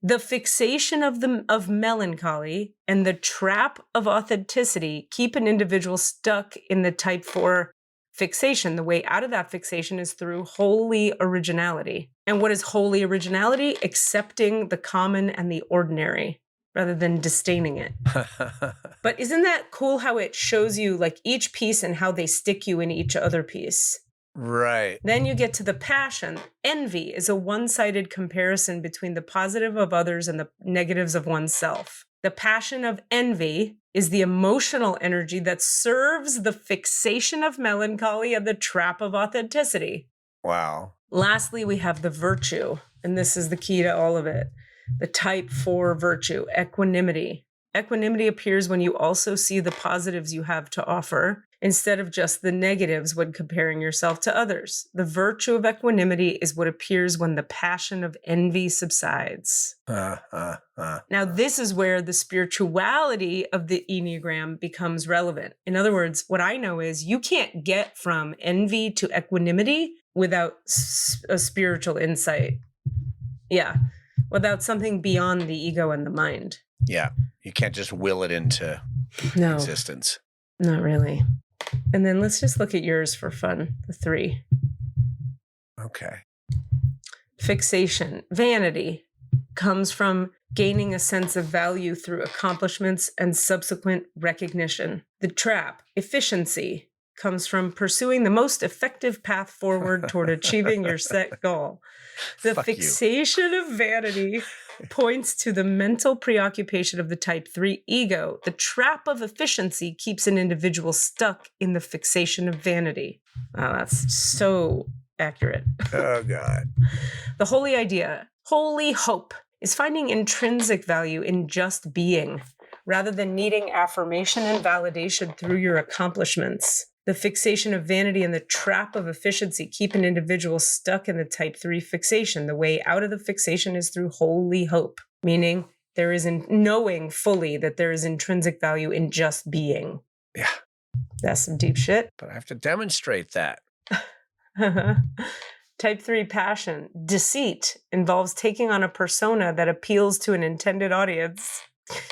The fixation of melancholy and the trap of authenticity keep an individual stuck in the type 4 fixation. The way out of that fixation is through holy originality. And what is holy originality? Accepting the common and the ordinary rather than disdaining it. But isn't that cool how it shows you like each piece and how they stick you in each other piece? Right. Then you get to the passion. Envy is a one-sided comparison between the positive of others and the negatives of oneself. The passion of envy is the emotional energy that serves the fixation of melancholy and the trap of authenticity. Wow. Lastly, we have the virtue, and this is the key to all of it. The type 4 virtue, equanimity. Equanimity appears when you also see the positives you have to offer instead of just the negatives when comparing yourself to others. The virtue of equanimity is what appears when the passion of envy subsides. Now, this is where the spirituality of the Enneagram becomes relevant. In other words, what I know is you can't get from envy to equanimity without a spiritual insight. Yeah, without something beyond the ego and the mind. Yeah, you can't just will it into existence. Not really. And then let's just look at yours for fun, the 3. Okay. Fixation, vanity, comes from gaining a sense of value through accomplishments and subsequent recognition. The trap, efficiency, comes from pursuing the most effective path forward toward achieving your set goal. The fixation of vanity points to the mental preoccupation of the type 3 ego. The trap of efficiency keeps an individual stuck in the fixation of vanity. Wow, that's so accurate. Oh, God. The holy idea, holy hope, is finding intrinsic value in just being, rather than needing affirmation and validation through your accomplishments. The fixation of vanity and the trap of efficiency keep an individual stuck in the type 3 fixation. The way out of the fixation is through holy hope, meaning there is knowing fully that there is intrinsic value in just being. Yeah. That's some deep shit. But I have to demonstrate that. Type 3 passion. Deceit involves taking on a persona that appeals to an intended audience,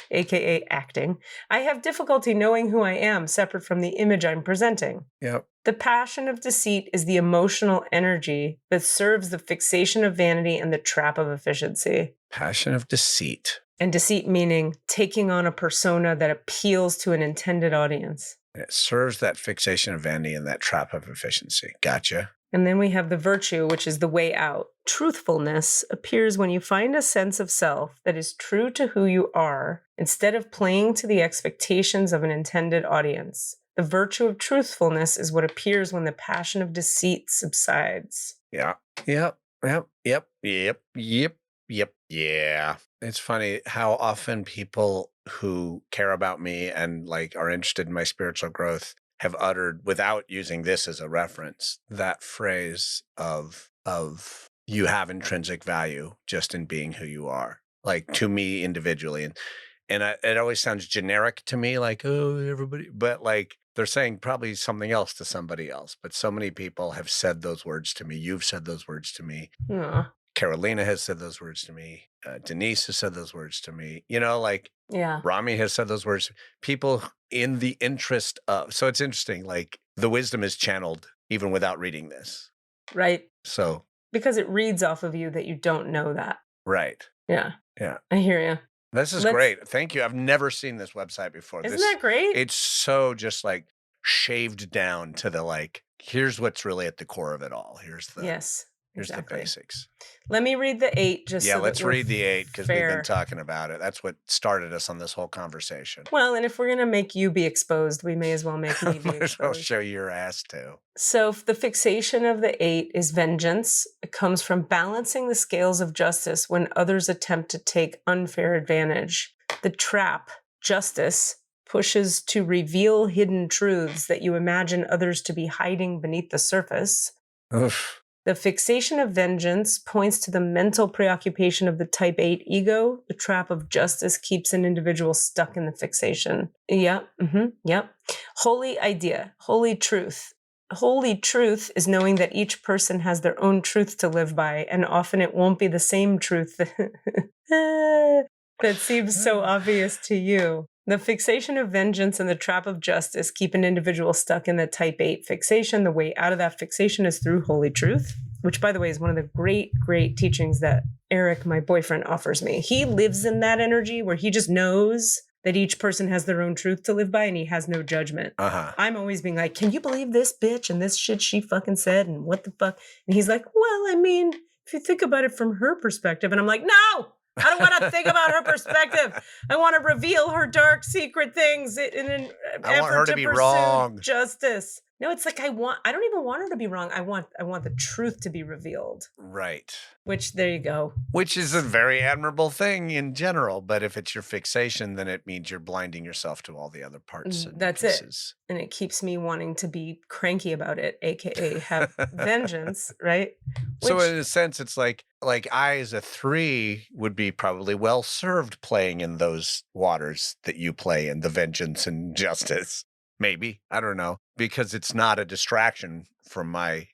aka acting. I have difficulty knowing who I am separate from the image I'm presenting. Yep. The passion of deceit is the emotional energy that serves the fixation of vanity and the trap of efficiency. Passion of deceit. And deceit meaning taking on a persona that appeals to an intended audience. It serves that fixation of vanity and that trap of efficiency. Gotcha. And then we have the virtue, which is the way out. Truthfulness appears when you find a sense of self that is true to who you are, instead of playing to the expectations of an intended audience. The virtue of truthfulness is what appears when the passion of deceit subsides. Yeah. Yep. Yeah. It's funny how often people who care about me and like are interested in my spiritual growth have uttered, without using this as a reference, that phrase of you have intrinsic value just in being who you are, like to me individually. And it always sounds generic to me, like, oh, everybody, but like they're saying probably something else to somebody else. But so many people have said those words to me. You've said those words to me. Yeah. Carolina has said those words to me. Denise has said those words to me. You know, like Rami has said those words. People in the interest of, so it's interesting, like the wisdom is channeled even without reading this. Right. So. Because it reads off of you that you don't know that. Right. Yeah. Yeah. I hear you. This is great. Thank you. I've never seen this website before. Isn't that great? It's so just shaved down to the here's what's really at the core of it all. Here's the the basics. Let me read the 8 just so let's read the 8 because we've been talking about it. That's what started us on this whole conversation. Well, and if we're going to make you be exposed, we may as well make me be exposed. I'll show your ass too. So the fixation of the 8 is vengeance. It comes from balancing the scales of justice when others attempt to take unfair advantage. The trap, justice, pushes to reveal hidden truths that you imagine others to be hiding beneath the surface. Oof. The fixation of vengeance points to the mental preoccupation of the type 8 ego. The trap of justice keeps an individual stuck in the fixation. Yep. Holy idea, holy truth. Holy truth is knowing that each person has their own truth to live by, and often it won't be the same truth that seems so obvious to you. The fixation of vengeance and the trap of justice keep an individual stuck in the type 8 fixation. The way out of that fixation is through holy truth, which, by the way, is one of the great, great teachings that Eric, my boyfriend, offers me. He lives in that energy where he just knows that each person has their own truth to live by and he has no judgment. I'm always being like, can you believe this bitch and this shit she fucking said and what the fuck? And he's like, well, I mean, if you think about it from her perspective. And I'm like, no! I don't want to think about her perspective. I want to reveal her dark secret things in an effort to be wrong. Justice. No, it's like I don't even want her to be wrong. I want the truth to be revealed. Right. Which, there you go. Which is a very admirable thing in general. But if it's your fixation, then it means you're blinding yourself to all the other parts. That's pieces. It. And it keeps me wanting to be cranky about it, aka have vengeance, right? So in a sense, it's like I as a 3 would be probably well served playing in those waters that you play in, the vengeance and justice. Maybe. I don't know. Because it's not a distraction from my,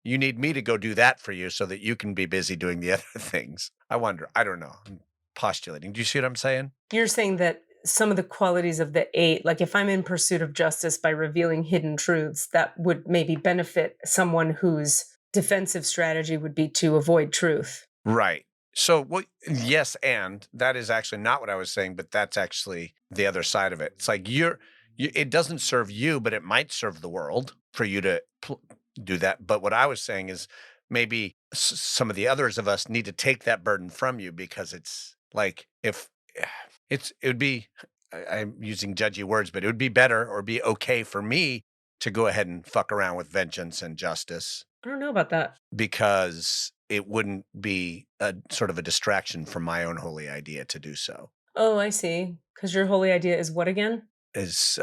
you need me to go do that for you so that you can be busy doing the other things. I wonder. I don't know. I'm postulating. Do you see what I'm saying? You're saying that some of the qualities of the 8, like if I'm in pursuit of justice by revealing hidden truths, that would maybe benefit someone whose defensive strategy would be to avoid truth. Right. So, yes, and that is actually not what I was saying, but that's actually the other side of it. It's like it doesn't serve you, but it might serve the world for you to do that. But what I was saying is maybe some of the others of us need to take that burden from you, because it's like it would be, I'm using judgy words, but it would be better or be okay for me to go ahead and fuck around with vengeance and justice. I don't know about that. Because it wouldn't be a sort of a distraction from my own holy idea to do so. Oh, I see. Because your holy idea is what again? Is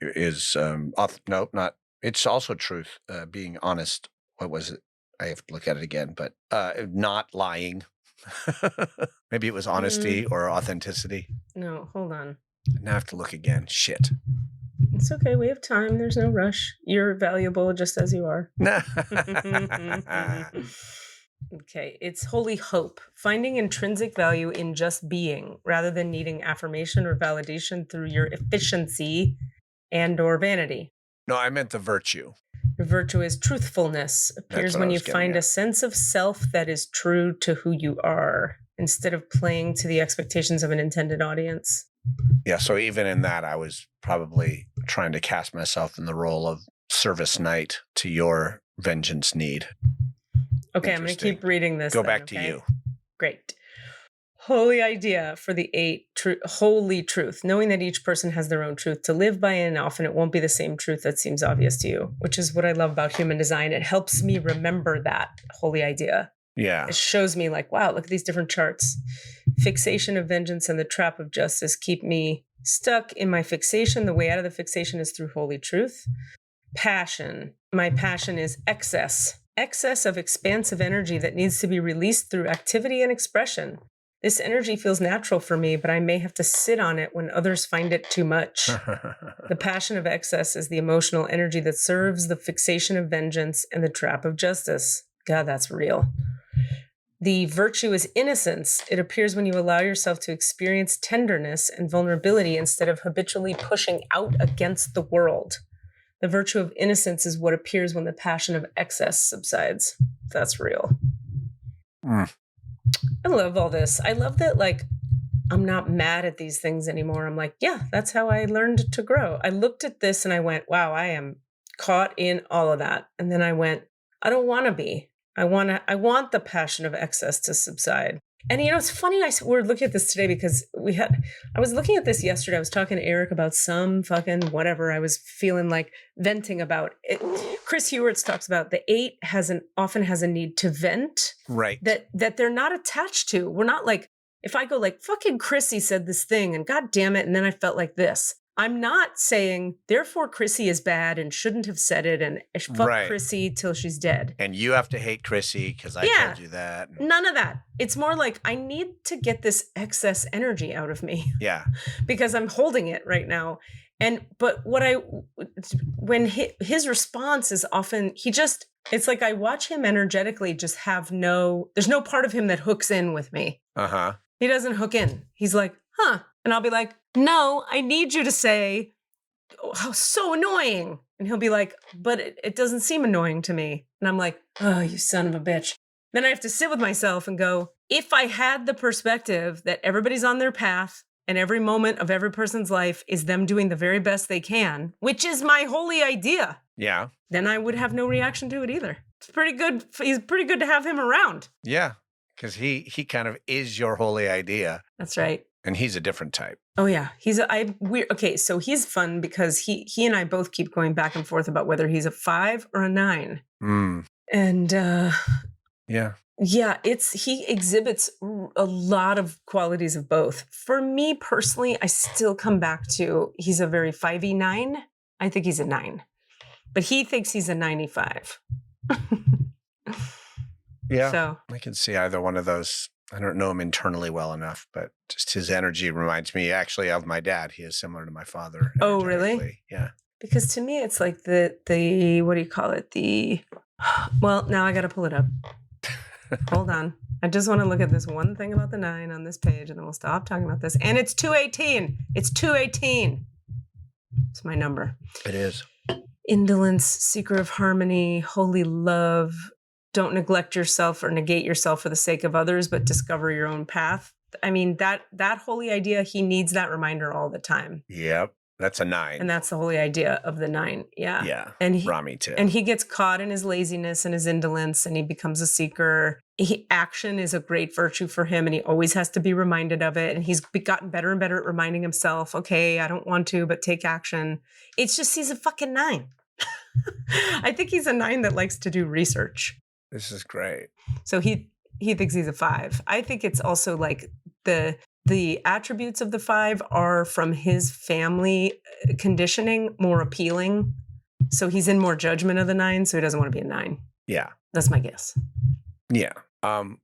is no, not. It's also truth. Being honest. What was it? I have to look at it again, but not lying. Maybe it was honesty or authenticity. No, hold on. Now I have to look again. Shit. It's okay. We have time. There's no rush. You're valuable just as you are. Okay. It's holy hope. Finding intrinsic value in just being rather than needing affirmation or validation through your efficiency and or vanity. No, I meant the virtue. Your virtue is truthfulness. Appears when you find a sense of self that is true to who you are instead of playing to the expectations of an intended audience. Yeah, so even in that, I was probably trying to cast myself in the role of service knight to your vengeance need. Okay, I'm going to keep reading this. Go back to you. Great. Holy idea for the 8, holy truth, knowing that each person has their own truth to live by, and often it won't be the same truth that seems obvious to you, which is what I love about human design. It helps me remember that holy idea. Yeah. It shows me like, wow, look at these different charts. Fixation of vengeance and the trap of justice keep me stuck in my fixation. The way out of the fixation is through holy truth. Passion. My passion is excess of expansive energy that needs to be released through activity and expression. This energy feels natural for me, but I may have to sit on it when others find it too much. The passion of excess is the emotional energy that serves the fixation of vengeance and the trap of justice. God, that's real. The virtue is innocence. It appears when you allow yourself to experience tenderness and vulnerability instead of habitually pushing out against the world. The virtue of innocence is what appears when the passion of excess subsides. That's real. I love all this. I love that, like, I'm not mad at these things anymore. I'm like, yeah, that's how I learned to grow. I looked at this and I went, wow, I am caught in all of that. And then I went, I don't want to be. I want the passion of excess to subside. And, you know, it's funny, we're looking at this today because I was looking at this yesterday. I was talking to Eric about some fucking whatever I was feeling like venting about. Chris Hewarts talks about the 8 often has a need to vent. Right. That they're not attached to. We're not like, if I go like, fucking Chrissy said this thing and God damn it, and then I felt like this. I'm not saying, therefore Chrissy is bad and shouldn't have said it and fuck Chrissy till she's dead. And you have to hate Chrissy because I told you that. None of that. It's more like I need to get this excess energy out of me. Yeah. Because I'm holding it right now. But when his response is often, it's like I watch him energetically just there's no part of him that hooks in with me. Uh-huh. He doesn't hook in. He's like, huh. And I'll be like, no, I need you to say, oh, how so annoying. And he'll be like, but it doesn't seem annoying to me. And I'm like, oh, you son of a bitch. Then I have to sit with myself and go, if I had the perspective that everybody's on their path and every moment of every person's life is them doing the very best they can, which is my holy idea. Yeah. Then I would have no reaction to it either. It's pretty good. He's pretty good to have him around. Yeah. Because he kind of is your holy idea. That's right. And he's a different type. Oh yeah, okay. So he's fun because he and I both keep going back and forth about whether he's a 5 or a 9. And yeah, he exhibits a lot of qualities of both. For me personally, I still come back to he's a very 5-y 9. I think he's a 9, but he thinks he's a 95. Yeah, so I can see either one of those. I don't know him internally well enough, but just his energy reminds me actually of my dad. He is similar to my father. Oh, really? Yeah. Because to me, it's like the what do you call it? Well, now I got to pull it up. Hold on. I just want to look at this one thing about the 9 on this page, and then we'll stop talking about this. And it's 218. It's 218. It's my number. It is. Indolence, seeker of harmony, holy love. Don't neglect yourself or negate yourself for the sake of others, but discover your own path. I mean, that holy idea, he needs that reminder all the time. Yep. That's a 9. And that's the holy idea of the 9. Yeah. Yeah. And Rami too. And he gets caught in his laziness and his indolence and he becomes a seeker. Action is a great virtue for him and he always has to be reminded of it. And he's gotten better and better at reminding himself, okay, I don't want to, but take action. It's just, he's a fucking 9. I think he's a 9 that likes to do research. This is great. So he thinks he's a 5. I think it's also like the attributes of the 5 are from his family conditioning more appealing. So he's in more judgment of the 9, so he doesn't want to be a 9. Yeah. That's my guess. Yeah.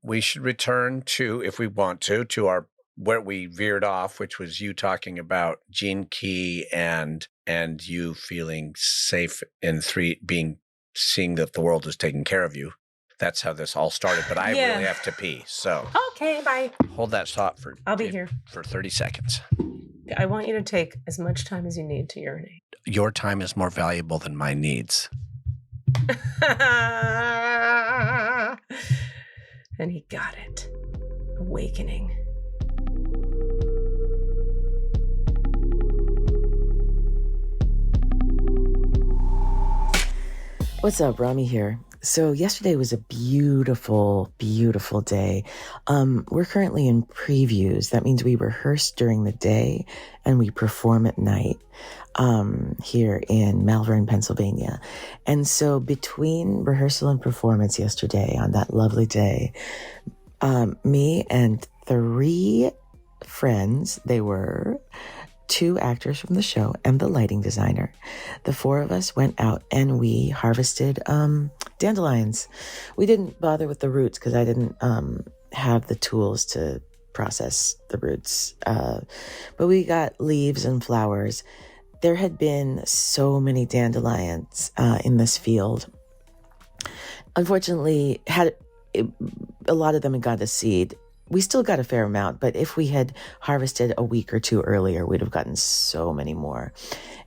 We should return to, if we want to our where we veered off, which was you talking about Gene Key and you feeling safe in seeing that the world is taking care of you. That's how this all started. But I really have to pee. So Okay, bye. hold that thought I'll be here for 30 seconds. I want you to take as much time as you need to urinate. Your time is more valuable than my needs. And he got it. Awakening. What's up, Rami here. So yesterday was a beautiful, beautiful day. We're currently in previews. That means we rehearse during the day and we perform at night here in Malvern, Pennsylvania. And so between rehearsal and performance yesterday on that lovely day, me and 3 friends, they were 2 actors from the show and the lighting designer. The 4 of us went out and we harvested dandelions. We didn't bother with the roots because I didn't have the tools to process the roots. But we got leaves and flowers. There had been so many dandelions in this field. Unfortunately, a lot of them had gone to seed. We still got a fair amount, but if we had harvested a week or 2 earlier, we'd have gotten so many more.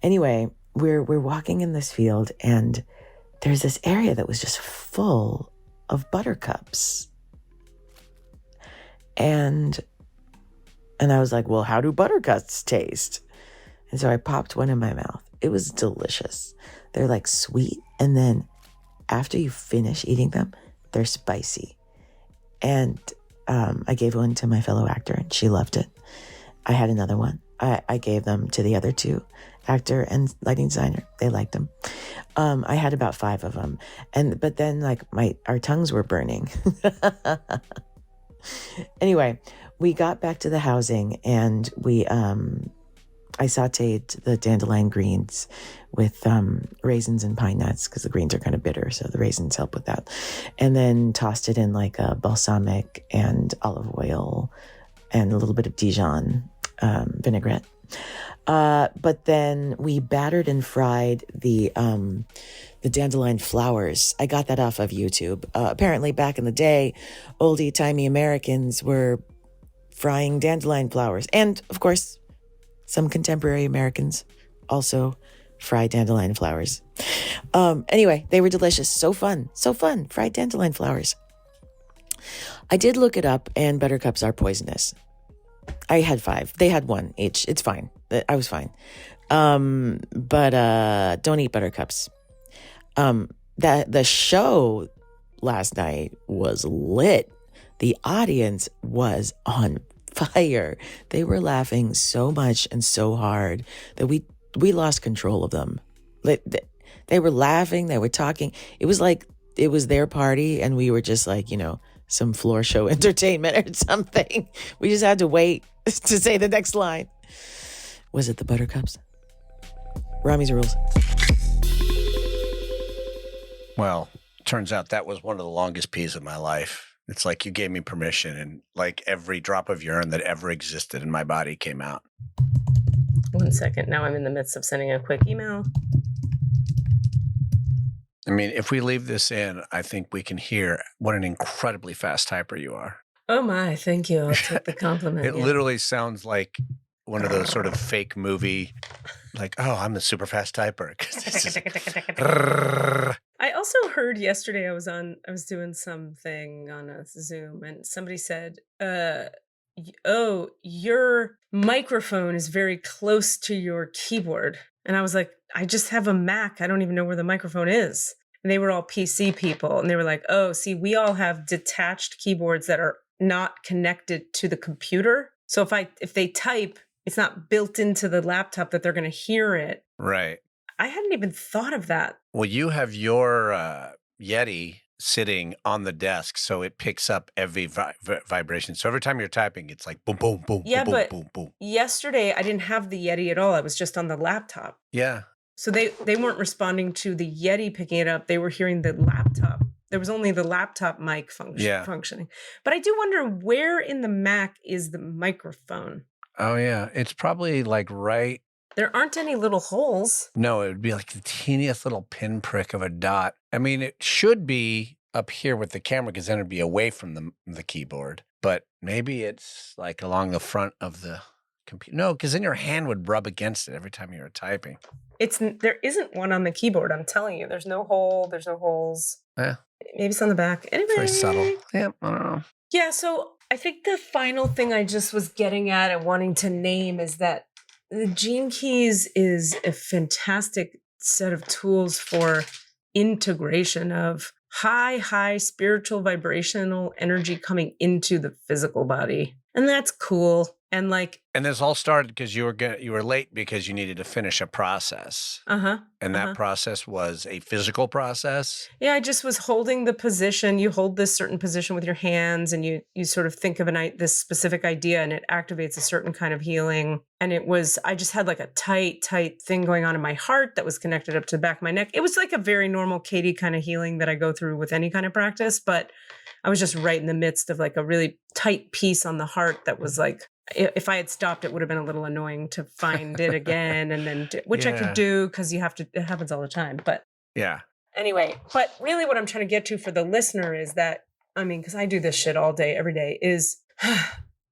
Anyway, we're walking in this field and there's this area that was just full of buttercups. And I was like, well, how do buttercups taste? And so I popped one in my mouth. It was delicious. They're like sweet. And then after you finish eating them, they're spicy. And I gave one to my fellow actor and she loved it. I had another one. I gave them to the other 2, actor and lighting designer. They liked them. I had about 5 of them. But then like our tongues were burning. Anyway, we got back to the housing and I sauteed the dandelion greens with raisins and pine nuts because the greens are kind of bitter, so the raisins help with that. And then tossed it in like a balsamic and olive oil and a little bit of Dijon vinaigrette. But then we battered and fried the dandelion flowers. I got that off of YouTube. Apparently back in the day, oldie-timey Americans were frying dandelion flowers. And of course, some contemporary Americans also fry dandelion flowers. Anyway, they were delicious. So fun. Fried dandelion flowers. I did look it up and buttercups are poisonous. I had 5. They had 1 each. It's fine. I was fine. But don't eat buttercups. The show last night was lit. The audience was on fire. They were laughing so much and so hard that we lost control of them. They were laughing. They were talking. It was like it was their party and we were just like, some floor show entertainment or something. We just had to wait to say the next line. Was it the buttercups? Rami's rules. Well, turns out that was one of the longest pees of my life. It's like you gave me permission and like every drop of urine that ever existed in my body came out. 1 second. Now I'm in the midst of sending a quick email. I mean, if we leave this in, I think we can hear what an incredibly fast typer you are. Oh my, thank you. I'll take the compliment. It literally sounds like one of those sort of fake movie, like, oh, I'm the super fast typer. I also heard yesterday I was doing something on a Zoom and somebody said, oh, your microphone is very close to your keyboard. And I was like, I just have a Mac. I don't even know where the microphone is. And they were all PC people. And they were like, oh, see, we all have detached keyboards that are not connected to the computer. So if they type, it's not built into the laptop that they're going to hear it. Right. I hadn't even thought of that. Well, you have your Yeti sitting on the desk, so it picks up every vibration. So every time you're typing, it's like boom, boom, boom, Yeah, boom, but boom, boom. yesterday I didn't have the Yeti at all. I was just on the laptop. Yeah. So they weren't responding to the Yeti picking it up. They were hearing the laptop. There was only the laptop mic functioning. But I do wonder, where in the Mac is the microphone? Oh, yeah. It's probably like right. There aren't any little holes. No, it would be like the teeniest little pinprick of a dot. I mean, it should be up here with the camera because then it'd be away from the keyboard. But maybe it's like along the front of the computer. No, because then your hand would rub against it every time you were typing. There isn't one on the keyboard. I'm telling you, there's no hole. There's no holes. Yeah. Maybe it's on the back. Anyway. Very subtle. Yeah, I don't know. Yeah, so I think the final thing I just was getting at and wanting to name is that the Gene Keys is a fantastic set of tools for integration of high spiritual vibrational energy coming into the physical body. And that's cool. And this all started because you were late because you needed to finish a process. And that process was a physical process. Yeah, I just was holding the position. You hold this certain position with your hands, and you sort of think of this specific idea, and it activates a certain kind of healing. And I just had like a tight thing going on in my heart that was connected up to the back of my neck. It was like a very normal Katie kind of healing that I go through with any kind of practice, but I was just right in the midst of like a really tight piece on the heart that was like, if I had stopped, it would have been a little annoying to find it again, and then which I could do because it happens all the time. But yeah. Anyway, but really what I'm trying to get to for the listener is that, I mean, because I do this shit all day, every day, is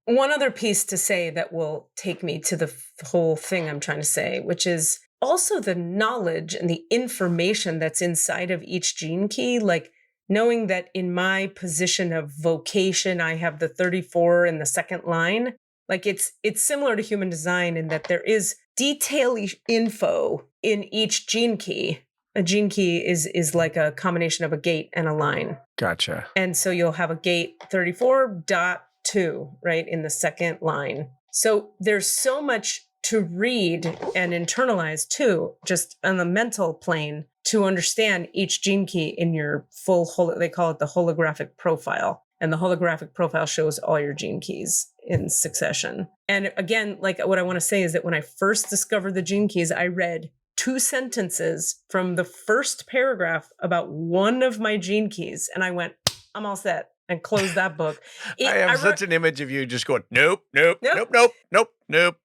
one other piece to say that will take me to the whole thing I'm trying to say, which is also the knowledge and the information that's inside of each gene key, like knowing that in my position of vocation, I have the 34 in the second line. Like it's similar to human design in that there is detailed info in each gene key. A gene key is like a combination of a gate and a line. Gotcha. And so you'll have a gate 34.2, right, in the second line. So there's so much to read and internalize too, just on the mental plane, to understand each gene key in your full, they call it the holographic profile. And the holographic profile shows all your gene keys in succession. And again, like what I want to say is that when I first discovered the gene keys, I read 2 sentences from the first paragraph about one of my gene keys. And I went, I'm all set, and closed that book. I have such an image of you just going, nope,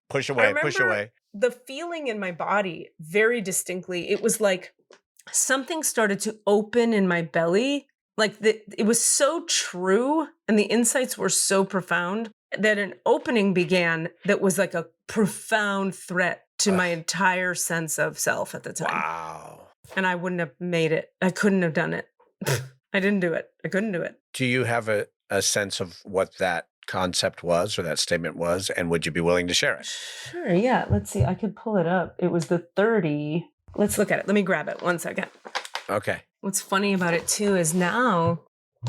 push away. The feeling in my body very distinctly, it was like something started to open in my belly. Like it was so true, and the insights were so profound that an opening began that was like a profound threat to my entire sense of self at the time. Wow. And I wouldn't have made it. I couldn't have done it. I didn't do it. I couldn't do it. Do you have a sense of what that concept was or that statement was, and would you be willing to share it? Sure, yeah. Let's see. I could pull it up. It was the 30. Let's look at it. Let me grab it. 1 second. Okay. What's funny about it too is now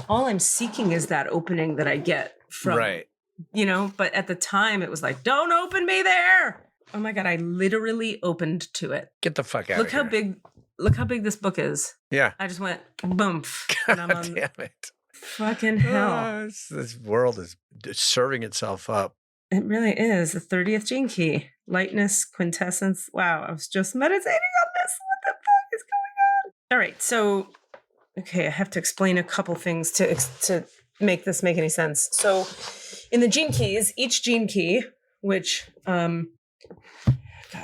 all I'm seeking is that opening that I get from, right. But at the time it was like, don't open me there. Oh my God. I literally opened to it. Get the fuck out of here. Look how big this book is. Yeah. I just went boom. And I'm on damn it. Fucking hell. This world is serving itself up. It really is. The 30th gene key. Lightness, quintessence. Wow. I was just meditating on this. What the fuck is going on? All right. So, okay. I have to explain a couple things to make this make any sense. So in the gene keys, each gene key, which, God,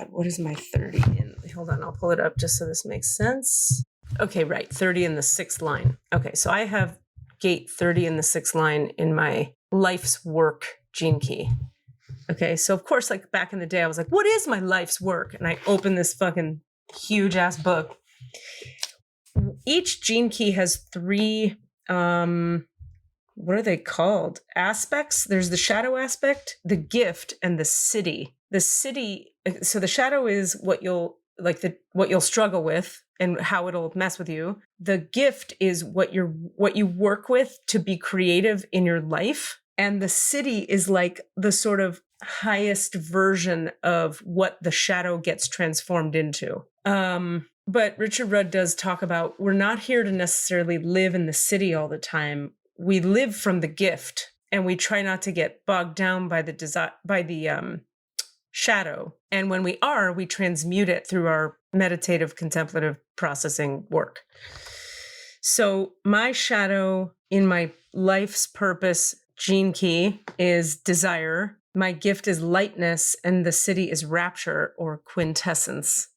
what is my 30 in? Hold on. I'll pull it up just so this makes sense. Okay. Right. 30 in the 6th line. Okay. So I have gate 30 in the 6th line in my life's work gene key. Okay. So of course, like back in the day, I was like, what is my life's work? And I opened this fucking huge ass book. Each gene key has 3, what are they called? Aspects. There's the shadow aspect, the gift, and the city. The city. So the shadow is what you'll struggle with and how it'll mess with you. The gift is what you work with to be creative in your life. And the city is like the sort of highest version of what the shadow gets transformed into. But Richard Rudd does talk about we're not here to necessarily live in the city all the time. We live from the gift, and we try not to get bogged down by the shadow. And when we are, we transmute it through our meditative, contemplative processing work. So my shadow in my life's purpose, Gene Kee, is desire. My gift is lightness, and the city is rapture or quintessence.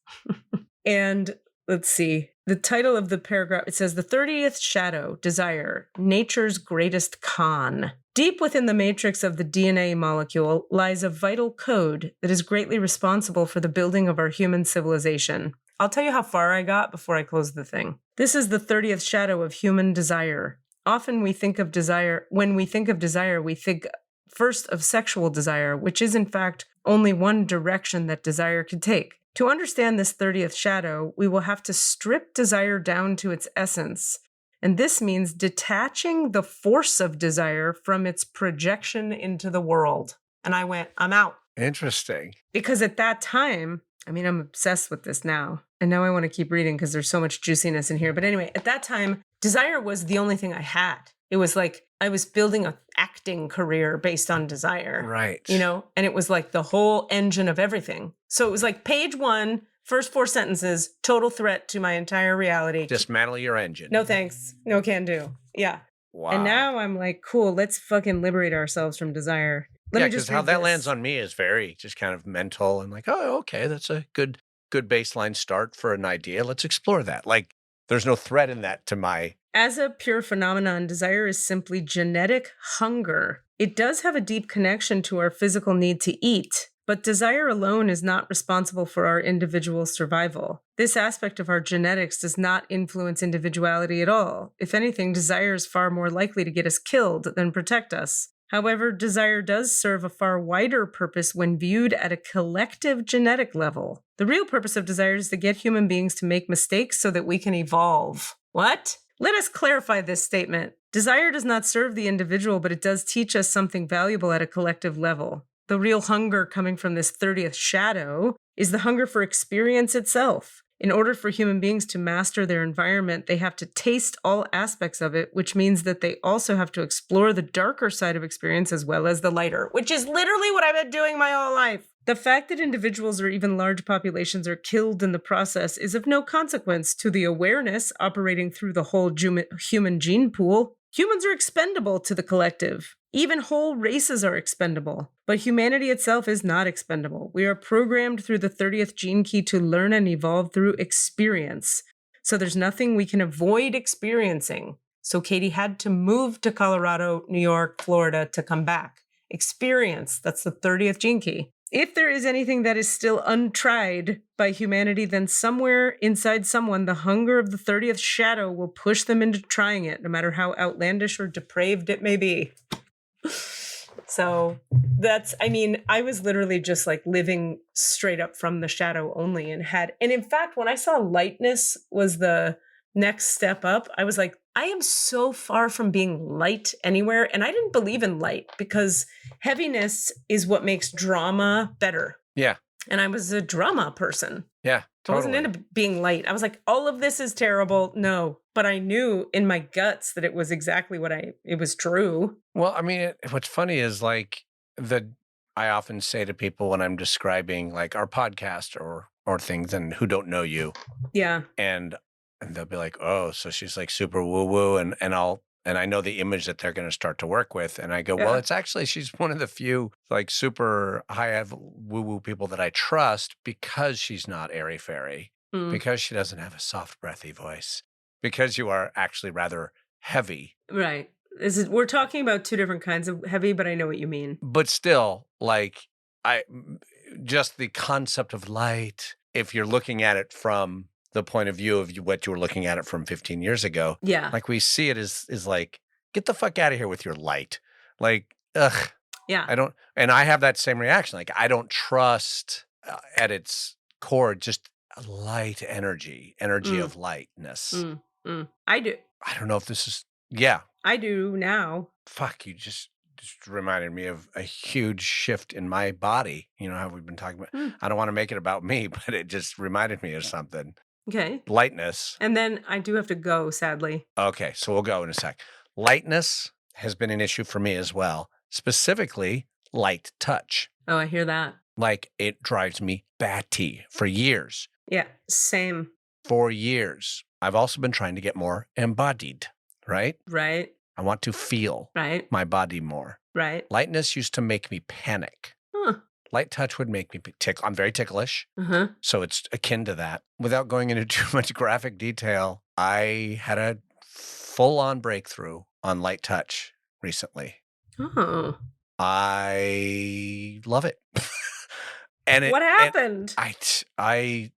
And let's see, the title of the paragraph, it says, the 30th shadow, desire, nature's greatest con. Deep within the matrix of the DNA molecule lies a vital code that is greatly responsible for the building of our human civilization. I'll tell you how far I got before I close the thing. This is the 30th shadow of human desire. Often when we think of desire, we think first of sexual desire, which is in fact only one direction that desire could take. To understand this 30th shadow, we will have to strip desire down to its essence. And this means detaching the force of desire from its projection into the world. And I went, I'm out. Interesting. Because at that time, I mean, I'm obsessed with this now. And now I want to keep reading because there's so much juiciness in here. But anyway, at that time, desire was the only thing I had. It was like I was building an acting career based on desire. Right. You know, and it was like the whole engine of everything. So it was like page 1, first 4 sentences, total threat to my entire reality. Dismantle your engine. No thanks. No can do. Yeah. Wow. And now I'm like, cool, let's fucking liberate ourselves from desire. Yeah, because how that lands on me is very just kind of mental and like, oh, okay, that's a good baseline start for an idea. Let's explore that. Like, there's no threat in that to my... As a pure phenomenon, desire is simply genetic hunger. It does have a deep connection to our physical need to eat, but desire alone is not responsible for our individual survival. This aspect of our genetics does not influence individuality at all. If anything, desire is far more likely to get us killed than protect us. However, desire does serve a far wider purpose when viewed at a collective genetic level. The real purpose of desire is to get human beings to make mistakes so that we can evolve. What? Let us clarify this statement. Desire does not serve the individual, but it does teach us something valuable at a collective level. The real hunger coming from this 30th shadow is the hunger for experience itself. In order for human beings to master their environment, they have to taste all aspects of it, which means that they also have to explore the darker side of experience as well as the lighter, which is literally what I've been doing my whole life. The fact that individuals or even large populations are killed in the process is of no consequence to the awareness operating through the whole human gene pool. Humans are expendable to the collective. Even whole races are expendable. But humanity itself is not expendable. We are programmed through the 30th Gene Key to learn and evolve through experience. So there's nothing we can avoid experiencing. So Katie had to move to Colorado, New York, Florida to come back. Experience, that's the 30th Gene Key. If there is anything that is still untried by humanity, then somewhere inside someone, the hunger of the 30th shadow will push them into trying it, no matter how outlandish or depraved it may be. So I was literally just like living straight up from the shadow only and in fact, when I saw lightness was the next step up, I was like, I am so far from being light anywhere. And I didn't believe in light because heaviness is what makes drama better. Yeah. And I was a drama person. Yeah, totally. I wasn't into being light. I was like, all of this is terrible. No. But I knew in my guts that it was exactly it was true. Well, I mean, what's funny is like I often say to people when I'm describing like our podcast or things and who don't know you. Yeah. And they'll be like, oh, so she's like super woo-woo. And I know the image that they're going to start to work with. And I go, well, it's actually, she's one of the few like super high woo-woo people that I trust because she's not airy-fairy, because she doesn't have a soft, breathy voice, because you are actually rather heavy. Right. We're talking about two different kinds of heavy, but I know what you mean. But still, like, just the concept of light, if you're looking at it from the point of view of what you were looking at it from 15 years ago. Yeah. Like we see it as like, get the fuck out of here with your light. Like, ugh. Yeah. And I have that same reaction. Like, I don't trust at its core, just light energy of lightness. I do. I don't know if this is, yeah. I do now. Fuck, you just reminded me of a huge shift in my body. You know how we've been talking about, I don't want to make it about me, but it just reminded me of something. Okay. Lightness. And then I do have to go, sadly. Okay, so we'll go in a sec. Lightness has been an issue for me as well, specifically light touch. Oh, I hear that. Like, it drives me batty for years. Yeah, same. For years. I've also been trying to get more embodied, right? Right. I want to feel Right. my body more. Right. Lightness used to make me panic. Huh. Light touch would make me tickle. I'm very ticklish, Uh-huh. so it's akin to that. Without going into too much graphic detail, I had a full-on breakthrough on light touch recently. Oh. I love it. And What happened? I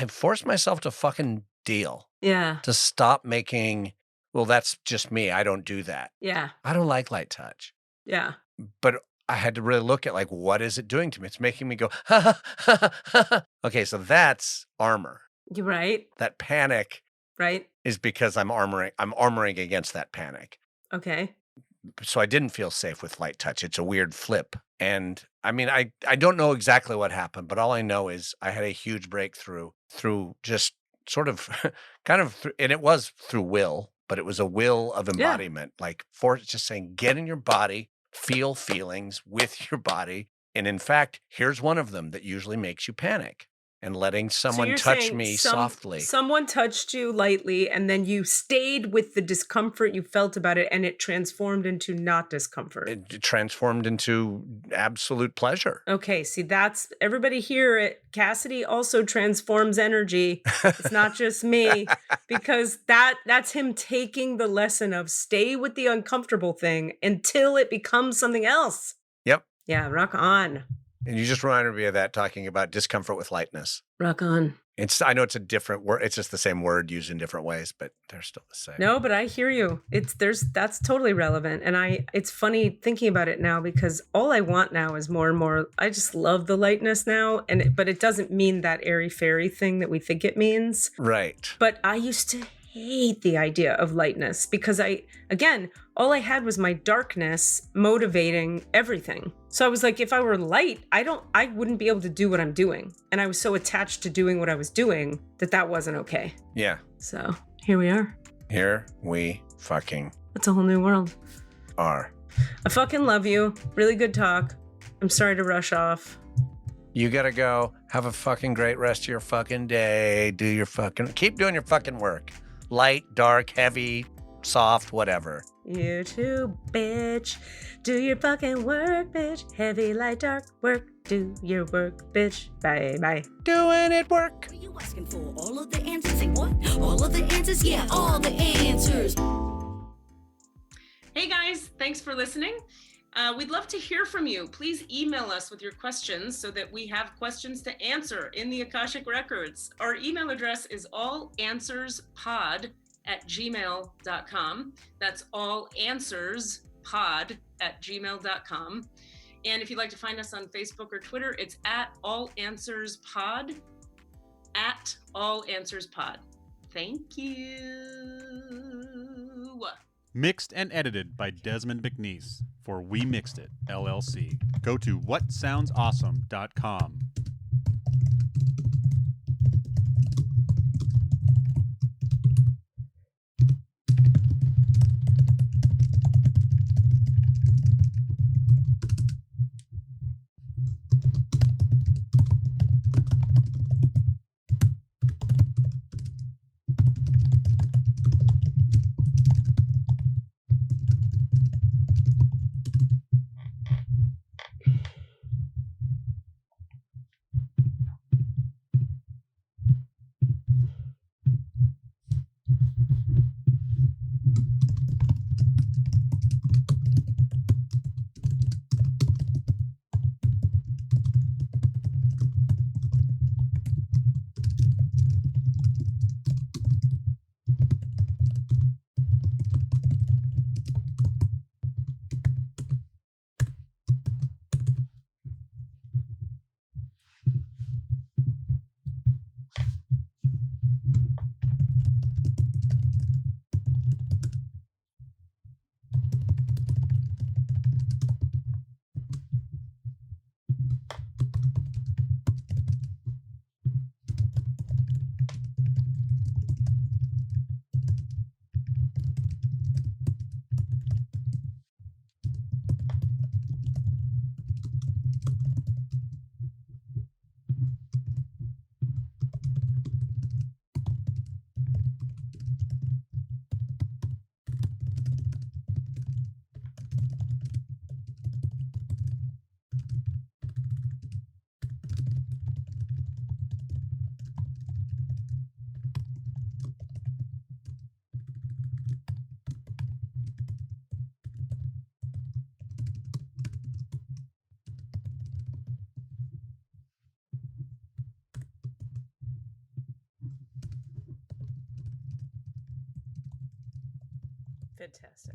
forced myself to fucking deal. Yeah. To stop making, well, that's just me. I don't do that. Yeah. I don't like light touch. Yeah. But I had to really look at, like, what is it doing to me? It's making me go, ha, ha, ha, ha, ha. Okay, so that's armor. You're right. That panic Right. is because I'm armoring against that panic. Okay. So I didn't feel safe with light touch. It's a weird flip. And I mean, I don't know exactly what happened, but all I know is I had a huge breakthrough through just sort of and it was through will, but it was a will of embodiment, like for just saying, get in your body, feel feelings with your body. And in fact, here's one of them that usually makes you panic. And letting someone touch me softly. Someone touched you lightly, and then you stayed with the discomfort you felt about it, and it transformed into not discomfort. It transformed into absolute pleasure. Okay, see, that's everybody here at Cassidy also transforms energy. It's not just me, because that's him taking the lesson of stay with the uncomfortable thing until it becomes something else. Yep. Yeah, rock on. And you just reminded me of that, talking about discomfort with lightness. Rock on. I know it's a different word. It's just the same word used in different ways, but they're still the same. No, but I hear you. That's totally relevant. And it's funny thinking about it now, because all I want now is more and more. I just love the lightness now. But it doesn't mean that airy fairy thing that we think it means. Right. But I used to hate the idea of lightness, because all I had was my darkness motivating everything. So I was like, if I were light, I wouldn't be able to do what I'm doing. And I was so attached to doing what I was doing that wasn't okay. Yeah. So here we are. Here we fucking It's a whole new world. are. I fucking love you. Really good talk. I'm sorry to rush off. You gotta go. Have a fucking great rest of your fucking day. Keep doing your fucking work. Light, dark, heavy, soft, whatever. You too, bitch. Do your fucking work, bitch. Heavy, light, dark, work. Do your work, bitch. Bye, bye. Doing it work. What are you asking for? All of the answers? Say what? All of the answers? Yeah, all the answers. Hey guys, thanks for listening. We'd love to hear from you. Please email us with your questions so that we have questions to answer in the Akashic Records. Our email address is allanswerspod@gmail.com. That's allanswerspod@gmail.com. And if you'd like to find us on Facebook or Twitter, it's @allanswerspod, @allanswerspod. Thank you. Mixed and edited by Desmond McNeese for We Mixed It, LLC. Go to whatsoundsawesome.com. Fantastic.